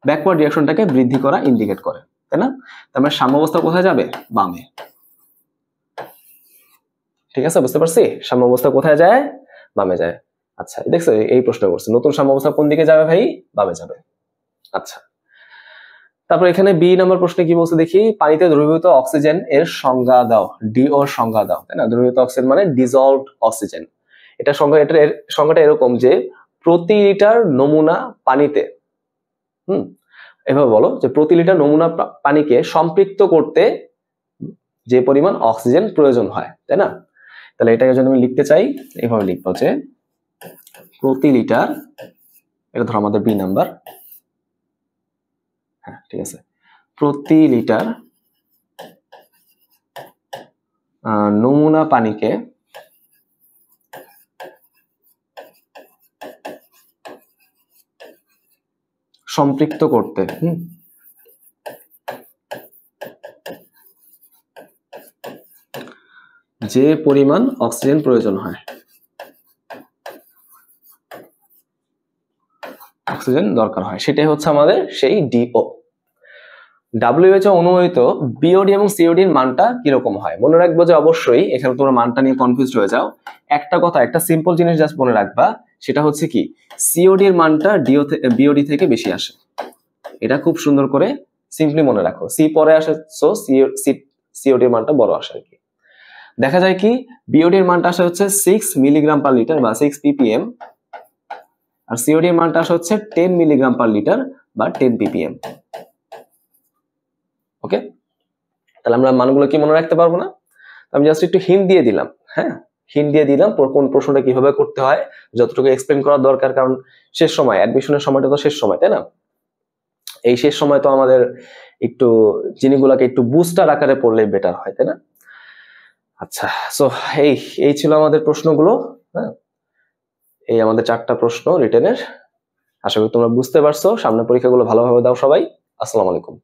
ব্যাকওয়ার্ড রিঅ্যাকশনটাকে বৃদ্ধি করা ইন্ডিকেট করে, তাই না? তার মানে সাম্যাবস্থা কোথায় যাবে, বামে। ঠিক আছে, বুঝতে পারছি সাম্যাবস্থা কোথায় যায়, বামে যায়। আচ্ছা দেখছো এই প্রশ্ন করছে নতুন সাম্যাবস্থা কোন দিকে যাবে ভাই, বামে যাবে। আচ্ছা তারপর এখানে বি নাম্বার প্রশ্নে কি বলছে দেখি, পানিতে দ্রবীভূত অক্সিজেন এর সংজ্ঞা দাও, ডিও এর সংজ্ঞা দাও, তাই না? দ্রবীভূত অক্সিজেন মানে ডিজলভড অক্সিজেন। এটা সংজ্ঞাটা এরকম যে প্রতি লিটার নমুনা পানিতে, এভাবে বলো যে প্রতি লিটার নমুনা পানিকে সম্পৃক্ত করতে যে পরিমাণ অক্সিজেন প্রয়োজন হয়, তাই না? তাহলে এটাকে যদি আমি লিখতে চাই এভাবে লিখবো যে প্রতি লিটার, এটা ধরো আমাদের বি নাম্বার, হ্যাঁ ঠিক আছে, প্রতি লিটার নমুনা পানিকে সম্পৃক্ত করতে যে পরিমাণ অক্সিজেন প্রয়োজন হয়, অক্সিজেন দরকার হয়, সেটাই হচ্ছে আমাদের সেই ডিও। WHO অনুমোদিত বিওডি এবং সিওডি এর মানটা কিরকম হয় মনে রাখবো যে অবশ্যই এখানে তোমরা মানটা নিয়ে কনফিউজড হয়ে যাও। একটা কথা, একটা সিম্পল জিনিস জাস্ট মনে রাখবা, সেটা হচ্ছে কি সিওডি এর মানটা বিওডি থেকে বেশি আসে। এটা খুব সুন্দর করে সিম্পলি মনে রাখো, সি পরে আসে সো সিওডি এর মানটা বড় আসে আর কি। দেখা যায় কি বিওডি এর মানটা আসে হচ্ছে 6 মিলিগ্রাম পার লিটার বা 6 ppm, আর সিওডি এর মানটা আসে হচ্ছে 10 মিলিগ্রাম পার লিটার বা 10 ppm। ওকে, তাহলে আমরা মানগুলো কি মনে রাখতে পারবো না? আমি জাস্ট একটু হিন্ট দিয়ে দিলাম, হ্যাঁ হিন্ট দিয়ে দিলাম কোন প্রশ্নটা কিভাবে করতে হয়, যতটুকু এক্সপ্লেন করার দরকার, কারণ শেষ সময় অ্যাডমিশনের সময়টা তো ছিল, তাই না? এই শেষ সময় তো আমাদের একটু জিনিসগুলোকে একটু বুস্টার আকারে পড়লে বেটার হয়, তাই না? আচ্ছা সো এই ছিল আমাদের প্রশ্নগুলো, হ্যাঁ এই আমাদের 4টা প্রশ্ন রিটেনের। আশা করি তোমরা বুঝতে পারছো। সামনে পরীক্ষাগুলো ভালোভাবে দাও সবাই। আসসালামু আলাইকুম।